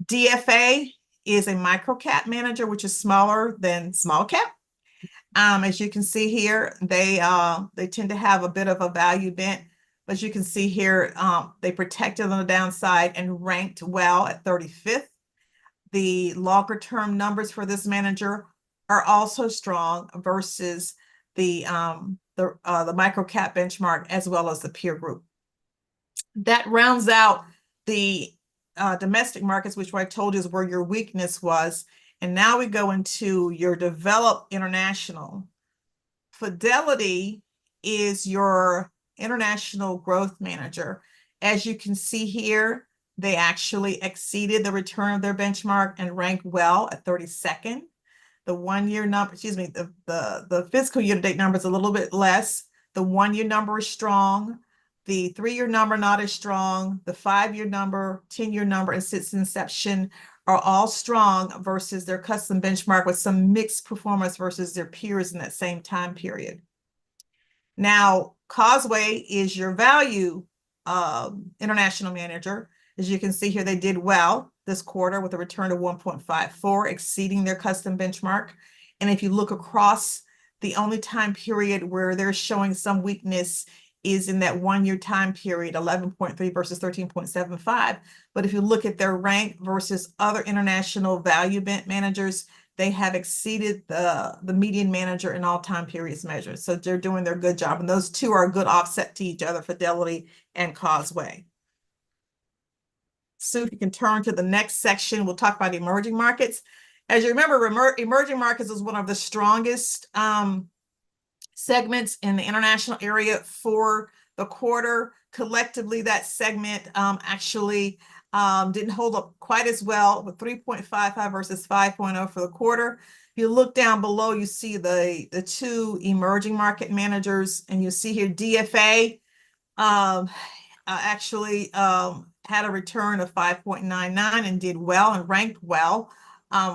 DFA is a micro-cap manager, which is smaller than small cap. As you can see here, they tend to have a bit of a value bent. As you can see here, they protected on the downside and ranked well at 35th. The longer term numbers for this manager are also strong versus the micro cap benchmark as well as the peer group. That rounds out the domestic markets, which I told you is where your weakness was. And now we go into your developed international. Fidelity is your international growth manager. As you can see here, they actually exceeded the return of their benchmark and ranked well at 32nd. The 1-year number, the fiscal year-to-date number is a little bit less. The 1-year number is strong. The 3-year number not as strong. The 5-year number, 10-year number, and since inception are all strong versus their custom benchmark, with some mixed performance versus their peers in that same time period. Now, Causeway is your value international manager. As you can see here, they did well this quarter with a return of 1.54, exceeding their custom benchmark. And if you look across, the only time period where they're showing some weakness is in that 1-year time period, 11.3 versus 13.75. But if you look at their rank versus other international value managers, they have exceeded the median manager in all time periods measured. So they're doing their good job. And those two are a good offset to each other, Fidelity and Causeway. So if you can turn to the next section, we'll talk about emerging markets. As you remember, emerging markets is one of the strongest segments in the international area for the quarter. Collectively, that segment actually didn't hold up quite as well, with 3.55 versus 5.0 for the quarter. If you look down below, you see the two emerging market managers, and you see here DFA actually had a return of 5.99 and did well and ranked well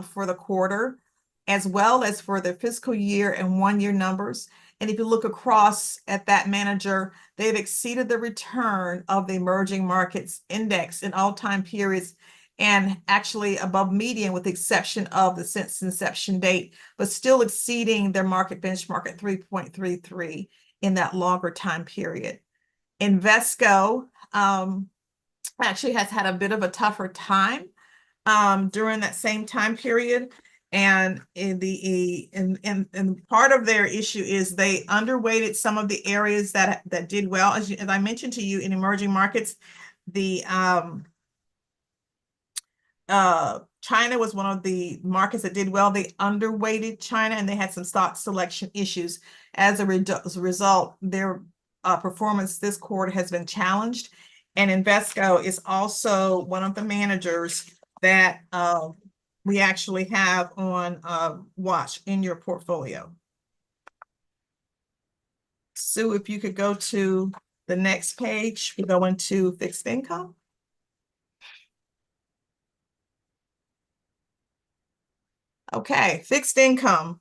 for the quarter, as well as for their fiscal year and 1-year numbers. And if you look across at that manager, they've exceeded the return of the emerging markets index in all time periods, and actually above median with the exception of the since inception date, but still exceeding their market benchmark at 3.33 in that longer time period. Invesco actually has had a bit of a tougher time during that same time period. And part of their issue is they underweighted some of the areas that did well. As I mentioned to you, in emerging markets, the China was one of the markets that did well. They underweighted China, and they had some stock selection issues. As a result, their performance this quarter has been challenged. And Invesco is also one of the managers that we actually have on watch in your portfolio. Sue, if you could go to the next page, we go into fixed income. Okay, fixed income.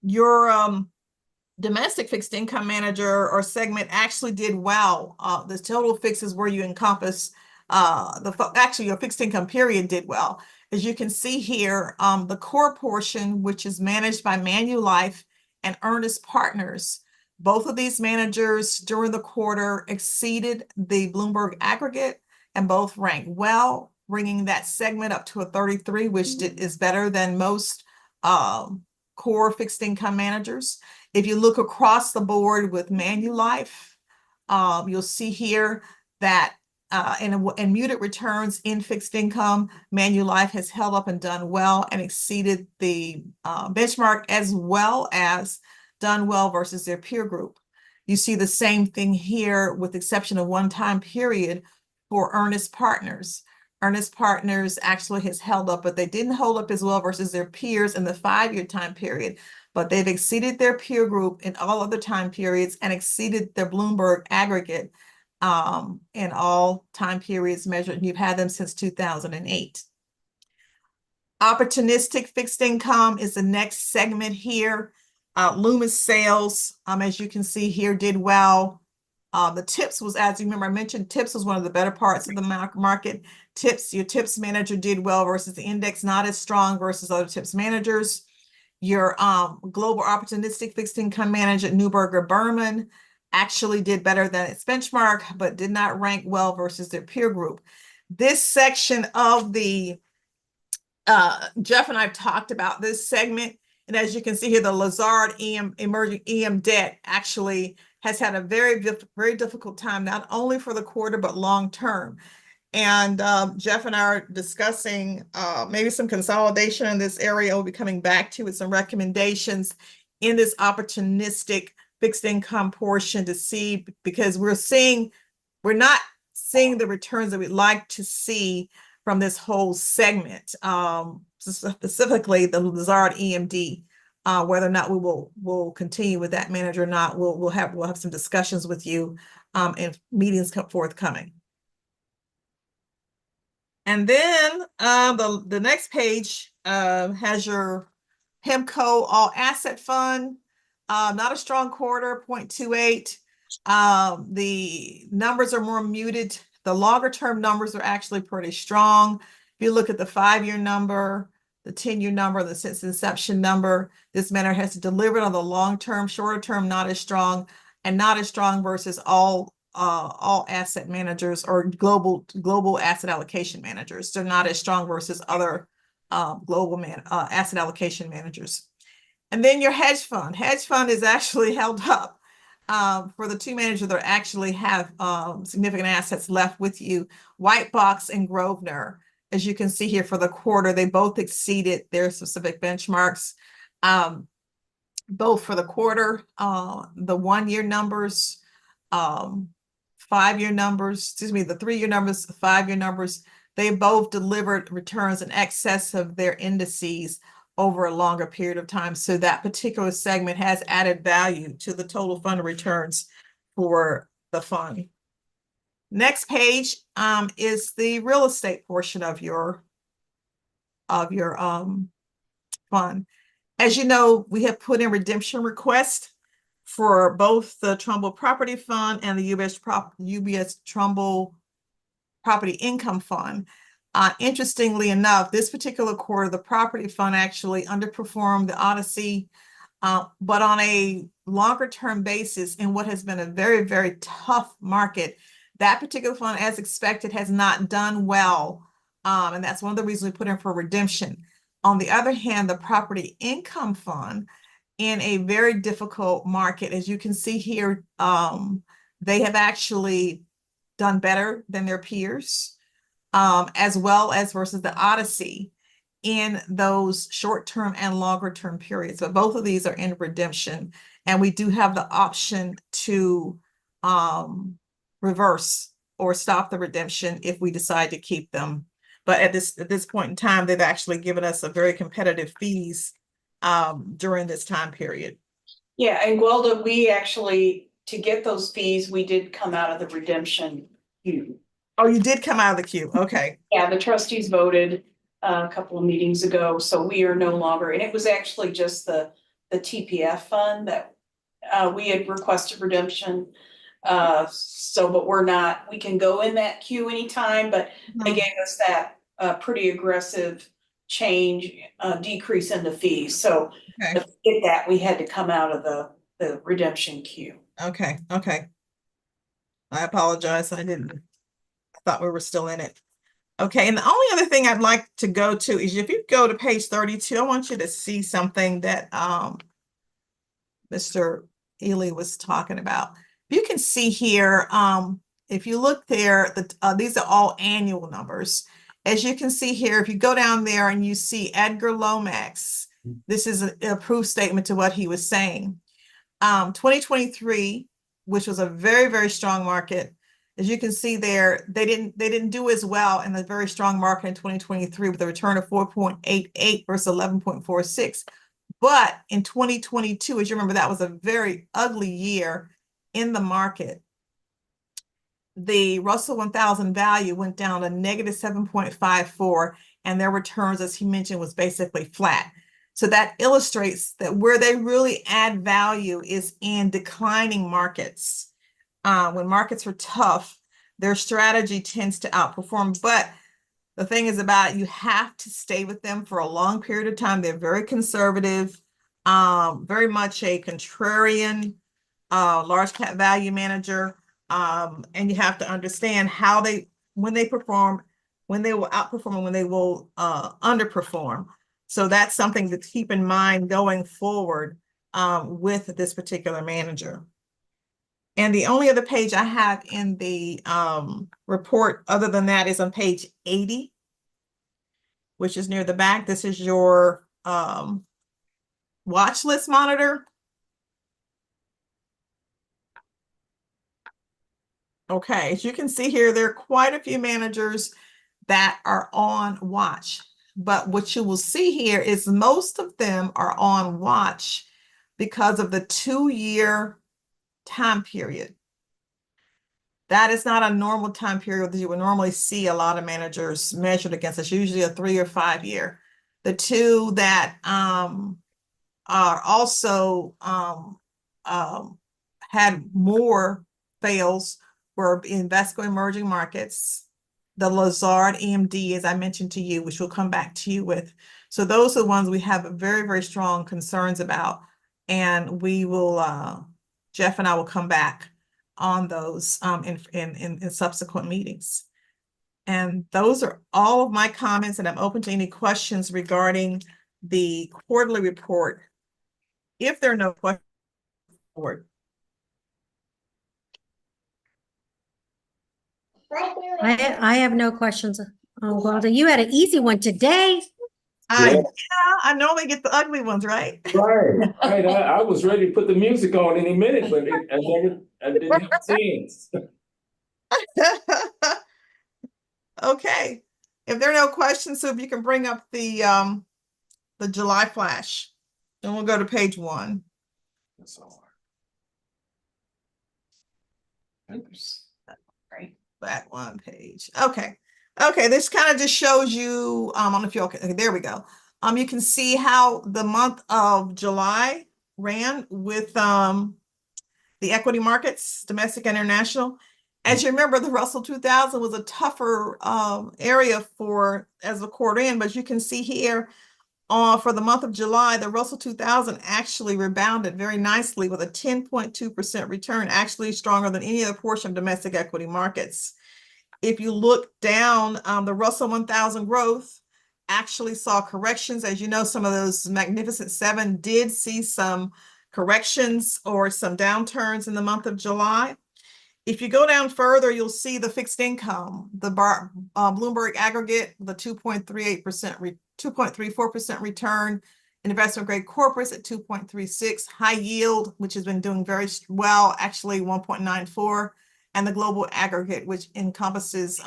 Your domestic fixed income manager or segment actually did well. The total fix is where you encompass actually your fixed income period did well. As you can see here, the core portion, which is managed by Manulife and Ernest Partners, both of these managers during the quarter exceeded the Bloomberg aggregate and both ranked well, bringing that segment up to a 33, which is better than most core fixed income managers. If you look across the board with Manulife, you'll see here that in muted returns in fixed income, Manulife has held up and done well and exceeded the benchmark, as well as done well versus their peer group. You see the same thing here with the exception of one time period for Ernest Partners. Ernest Partners actually has held up, but they didn't hold up as well versus their peers in the 5-year time period. But they've exceeded their peer group in all other time periods and exceeded their Bloomberg aggregate in all time periods measured. And you've had them since 2008. Opportunistic fixed income is the next segment here. Loomis sales, as you can see here, did well. The TIPS was, as you remember, I mentioned TIPS was one of the better parts of the market. TIPS, your TIPS manager did well versus the index, not as strong versus other TIPS managers. Your global opportunistic fixed income manager, Neuberger Berman, actually did better than its benchmark, but did not rank well versus their peer group. This section of the, Jeff and I've talked about this segment. And as you can see here, the Lazard emerging EM debt actually has had a very, very difficult time, not only for the quarter, but long term. And Jeff and I are discussing maybe some consolidation in this area. We'll be coming back to with some recommendations in this opportunistic fixed income portion to see, because we're not seeing the returns that we'd like to see from this whole segment, specifically the Lazard EMD. Whether or not we'll continue with that manager or not, we'll have some discussions with you and meetings forthcoming. And then the next page has your PIMCO All Asset Fund. Not a strong quarter, 0.28. The numbers are more muted. The longer term numbers are actually pretty strong. If you look at the 5-year number, the 10-year number, the since inception number, this manager has delivered on the long term. Shorter term, not as strong, and not as strong versus all asset managers or global asset allocation managers. They're not as strong versus other global asset allocation managers. And then your hedge fund. Hedge fund is actually held up for the two managers that actually have significant assets left with you, Whitebox and Grosvenor. As you can see here for the quarter, they both exceeded their specific benchmarks. Both for the quarter, the 1-year numbers, 5-year numbers, the 3-year numbers, the 5-year numbers, they both delivered returns in excess of their indices over a longer period of time. So that particular segment has added value to the total fund returns for the fund. Next page is the real estate portion of your fund. As you know, we have put in redemption requests for both the Trumbull Property Fund and the UBS Trumbull Property Income Fund. Interestingly enough, this particular quarter, the property fund actually underperformed the Odyssey, but on a longer term basis in what has been a very, very tough market, that particular fund, as expected, has not done well. And that's one of the reasons we put in for redemption. On the other hand, the property income fund, in a very difficult market, as you can see here, they have actually done better than their peers, as well as versus the Odyssey in those short-term and longer-term periods. But both of these are in redemption, and we do have the option to reverse or stop the redemption if we decide to keep them. But at this point in time, they've actually given us a very competitive fees during this time period. Yeah, and Gwilda, we actually, to get those fees, we did come out of the redemption queue. Oh, you did come out of the queue. Okay. Yeah, the trustees voted a couple of meetings ago, so we are no longer, and it was actually just the TPF fund that we had requested redemption. But we can go in that queue anytime, but they gave us that, pretty aggressive change, decrease in the fees. So Okay, to get that, we had to come out of the redemption queue. okay, okay. I apologize, I thought we were still in it. Okay, and the only other thing I'd like to go to is if you go to page 32, I want you to see something that Mr. Ely was talking about. You can see here, if you look there, these are all annual numbers. As you can see here, if you go down there and you see Edgar Lomax, this is a proof statement to what he was saying. 2023, which was a very, very strong market. As you can see there, they didn't do as well in the very strong market in 2023 with a return of 4.88 versus 11.46. But in 2022, as you remember, that was a very ugly year in the market. The Russell 1000 value went down to negative 7.54, and their returns, as he mentioned, was basically flat. So that illustrates that where they really add value is in declining markets. When markets are tough, their strategy tends to outperform. But the thing is about it, you have to stay with them for a long period of time. They're very conservative, very much a contrarian, large cap value manager. And you have to understand when they perform, when they will outperform and when they will underperform. So that's something to keep in mind going forward with this particular manager. And the only other page I have in the report other than that is on page 80, which is near the back. This is your watch list monitor. Okay, as you can see here, there are quite a few managers that are on watch. But what you will see here is most of them are on watch because of the 2-year time period. That is not a normal time period that you would normally see a lot of managers measured against. It's usually a 3 or 5 year. The two that are also had more fails were Invesco Emerging Markets, the Lazard EMD, as I mentioned to you, which we'll come back to you with. So those are the ones we have very, very strong concerns about. And we will, Jeff and I will come back on those in subsequent meetings. And those are all of my comments, and I'm open to any questions regarding the quarterly report. If there are no questions, I have no questions. Oh, well, you had an easy one today. Yeah. I normally get the ugly ones, right? Right. Right. I was ready to put the music on any minute, but I didn't have a chance. Okay. If there are no questions, so if you can bring up the July flash, then we'll go to page 1. That's all Oops. Right. That one page. Okay. Okay, this kind of just shows you, I don't know if you okay, there we go. You can see how the month of July ran with the equity markets, domestic and international. As you remember, the Russell 2000 was a tougher area as a quarter in, but you can see here for the month of July, the Russell 2000 actually rebounded very nicely with a 10.2% return, actually stronger than any other portion of domestic equity markets. If you look down, the Russell 1000 growth actually saw corrections. As you know, some of those Magnificent Seven did see some corrections or some downturns in the month of July. If you go down further, you'll see the fixed income, the Bloomberg aggregate, the 2.34% return, investment grade corporates at 2.36, high yield, which has been doing very well, actually 1.94, and the global aggregate, which encompasses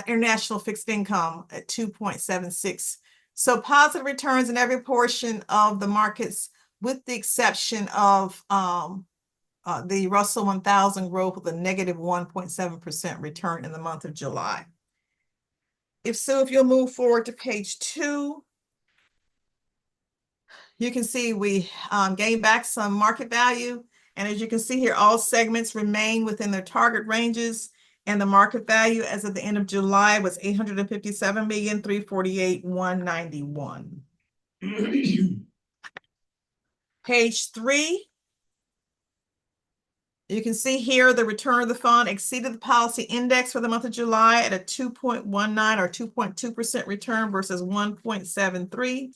international fixed income at 2.76. So positive returns in every portion of the markets, with the exception of the Russell 1000 growth with a negative 1.7% return in the month of July. If you'll move forward to page 2, you can see we gained back some market value. And as you can see here, all segments remain within their target ranges. And the market value as of the end of July was 857,348,191. Page 3. You can see here the return of the fund exceeded the policy index for the month of July at a 2.19 or 2.2% return versus 1.73.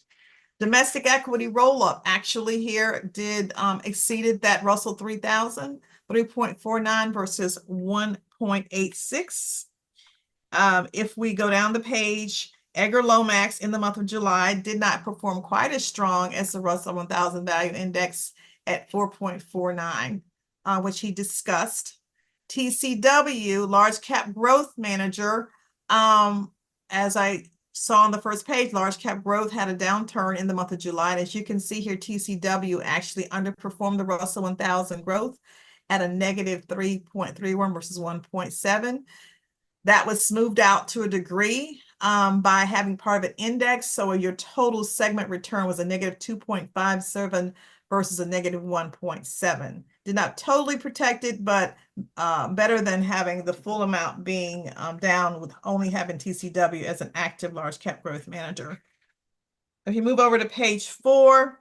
Domestic equity roll-up actually here did exceeded that Russell 3000, 3.49 versus 1.86. If we go down the page, Edgar Lomax in the month of July did not perform quite as strong as the Russell 1000 Value Index at 4.49, which he discussed. TCW, Large Cap Growth Manager, as I saw on the first page, Large Cap Growth had a downturn in the month of July. And as you can see here, TCW actually underperformed the Russell 1000 Growth at a negative 3.31 versus 1.7. That was smoothed out to a degree by having part of an index. So your total segment return was a negative 2.57 versus a negative 1.7. Did not totally protect it, but better than having the full amount being down with only having TCW as an active large cap growth manager. If you move over to page 4,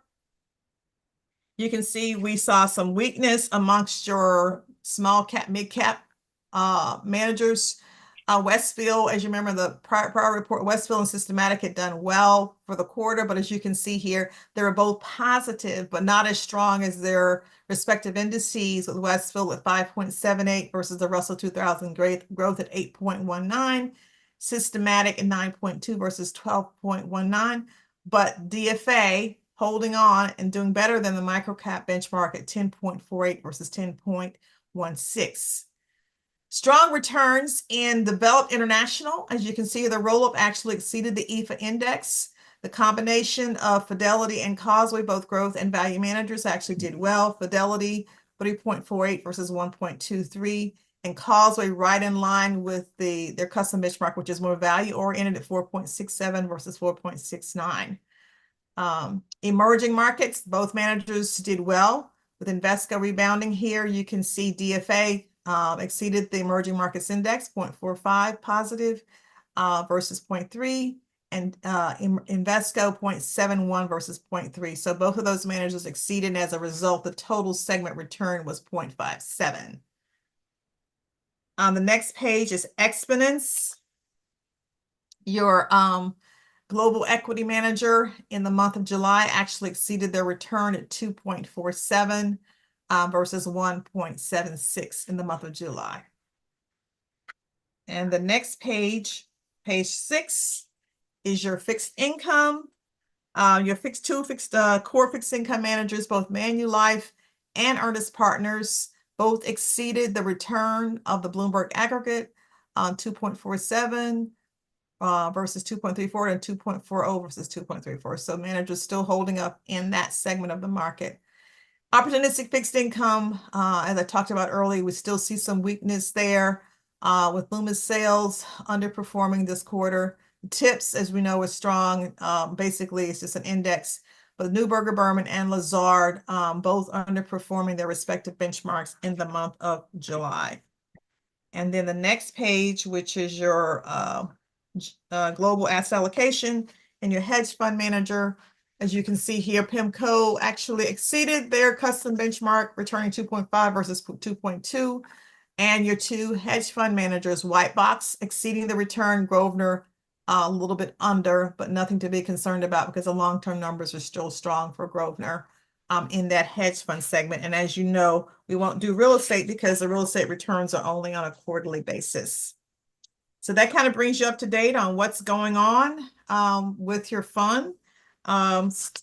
you can see we saw some weakness amongst your small cap, mid cap managers. Westfield, as you remember the prior report, Westfield and Systematic had done well for the quarter, but as you can see here, they were both positive, but not as strong as their respective indices, with Westfield at 5.78 versus the Russell 2000 growth at 8.19, Systematic at 9.2 versus 12.19, but DFA holding on and doing better than the microcap benchmark at 10.48 versus 10.16. Strong returns in Developed International. As you can see, the roll-up actually exceeded the EFA index. The combination of Fidelity and Causeway, both growth and value managers, actually did well. Fidelity, 3.48 versus 1.23. And Causeway right in line with their custom benchmark, which is more value-oriented at 4.67 versus 4.69. Emerging markets, both managers did well. With Invesco rebounding here, you can see DFA exceeded the emerging markets index, 0.45 positive versus 0.3, and Invesco 0.71 versus 0.3. So both of those managers exceeded, and as a result, the total segment return was 0.57. On the next page is Exponence. Your global equity manager in the month of July actually exceeded their return at 2.47 versus 1.76 in the month of July. And the next page, page 6, is your fixed income. Your core fixed income managers, both Manulife and Ernest Partners, both exceeded the return of the Bloomberg aggregate on 2.47 versus 2.34 and 2.40 versus 2.34. So managers still holding up in that segment of the market. Opportunistic fixed income, as I talked about earlier, we still see some weakness there with Loomis sales underperforming this quarter. TIPS, as we know, is strong. Basically, it's just an index. But Neuberger Berman and Lazard both underperforming their respective benchmarks in the month of July. And then the next page, which is your global asset allocation and your hedge fund manager. As you can see here, PIMCO actually exceeded their custom benchmark, returning 2.5 versus 2.2. And your two hedge fund managers, Whitebox exceeding the return, Grosvenor a little bit under, but nothing to be concerned about because the long-term numbers are still strong for Grosvenor in that hedge fund segment. And as you know, we won't do real estate because the real estate returns are only on a quarterly basis. So that kind of brings you up to date on what's going on with your fund. Actually,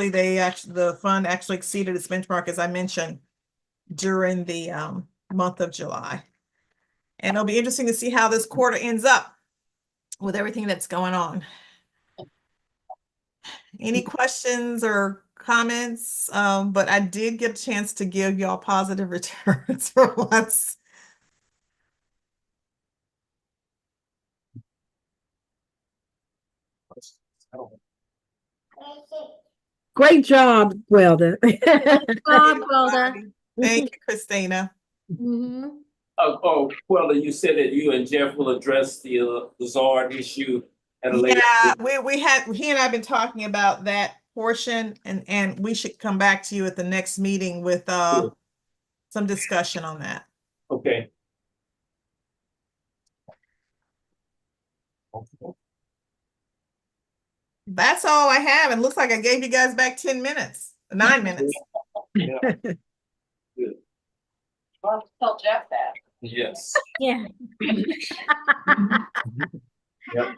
the fund actually exceeded its benchmark, as I mentioned, during the month of July. And it'll be interesting to see how this quarter ends up with everything that's going on. Any questions or comments? But I did get a chance to give y'all positive returns for once. Great job, Welda. Bob, Gwilda. Thank you, Christina. Mhm. Well, you said that you and Jeff will address the Zard issue at a later. Yeah, he and I have been talking about that portion and we should come back to you at the next meeting with some discussion on that. Okay. That's all I have. And looks like I gave you guys back 10 minutes, 9 minutes. Yeah, I'll tell Jeff that. yes. Yeah. Yep.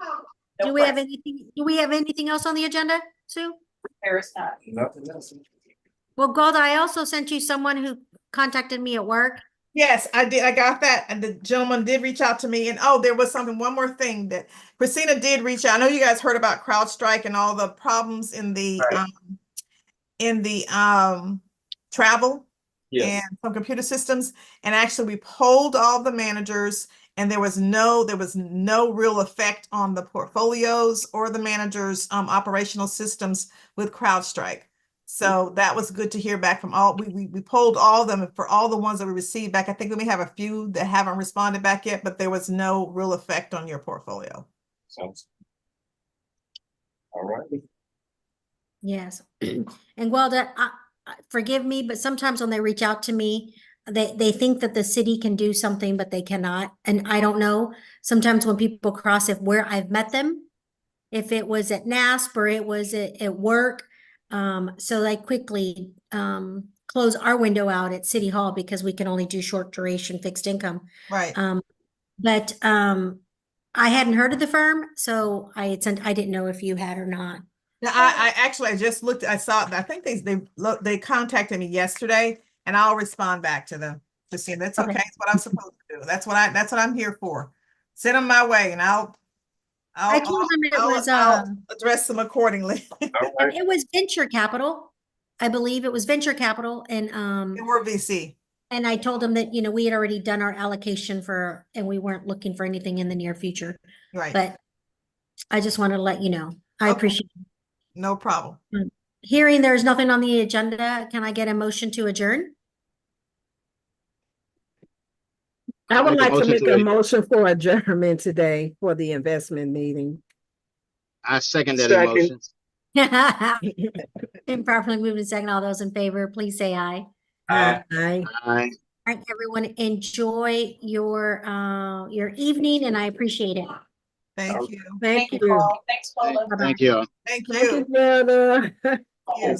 Do we have anything else on the agenda, Sue? Paris not. Nothing else. Well, Gwilda, I also sent you someone who contacted me at work. Yes, I did. I got that. And the gentleman did reach out to me. And there was one more thing that Christina did reach out. I know you guys heard about CrowdStrike and all the problems in the travel Yes. and some computer systems. And actually we polled all the managers and there was no real effect on the portfolios or the managers' operational systems with CrowdStrike. So that was good to hear back from all. We polled all of them for all the ones that we received back. I think we may have a few that haven't responded back yet, but there was no real effect on your portfolio. Sounds. All right. Yes. And Gwilda, forgive me, but sometimes when they reach out to me, they think that the city can do something, but they cannot. And I don't know. Sometimes when people cross where I've met them, if it was at NASP or it was at work, so they quickly close our window out at City Hall because we can only do short duration fixed income. Right. But I hadn't heard of the firm, so I didn't know if you had or not. Now, I just looked, I saw, I think they contacted me yesterday and I'll respond back to them to see that's okay. Okay. It's what I'm supposed to do. That's what I'm here for. Send them my way and I'll I told them it was I'll address them accordingly. All right. it was venture capital. I believe it was venture capital and We're VC. and I told them that, we had already done our allocation and we weren't looking for anything in the near future. Right. But I just wanted to let you know. I Okay. appreciate it. No problem. Hearing there's nothing on the agenda, can I get a motion to adjourn? I would Make a like to motion make to a ad- motion for adjournment today for the investment meeting. I second that Second. emotion. Been properly moved and second. All those in favor, please say aye. Aye. Aye. Aye. All right, everyone, enjoy your evening and I appreciate it. Thank you. Thank you. Paul. Thanks, Paula. Bye-bye. Thank you. Thank Thank you, you. brother. Yes.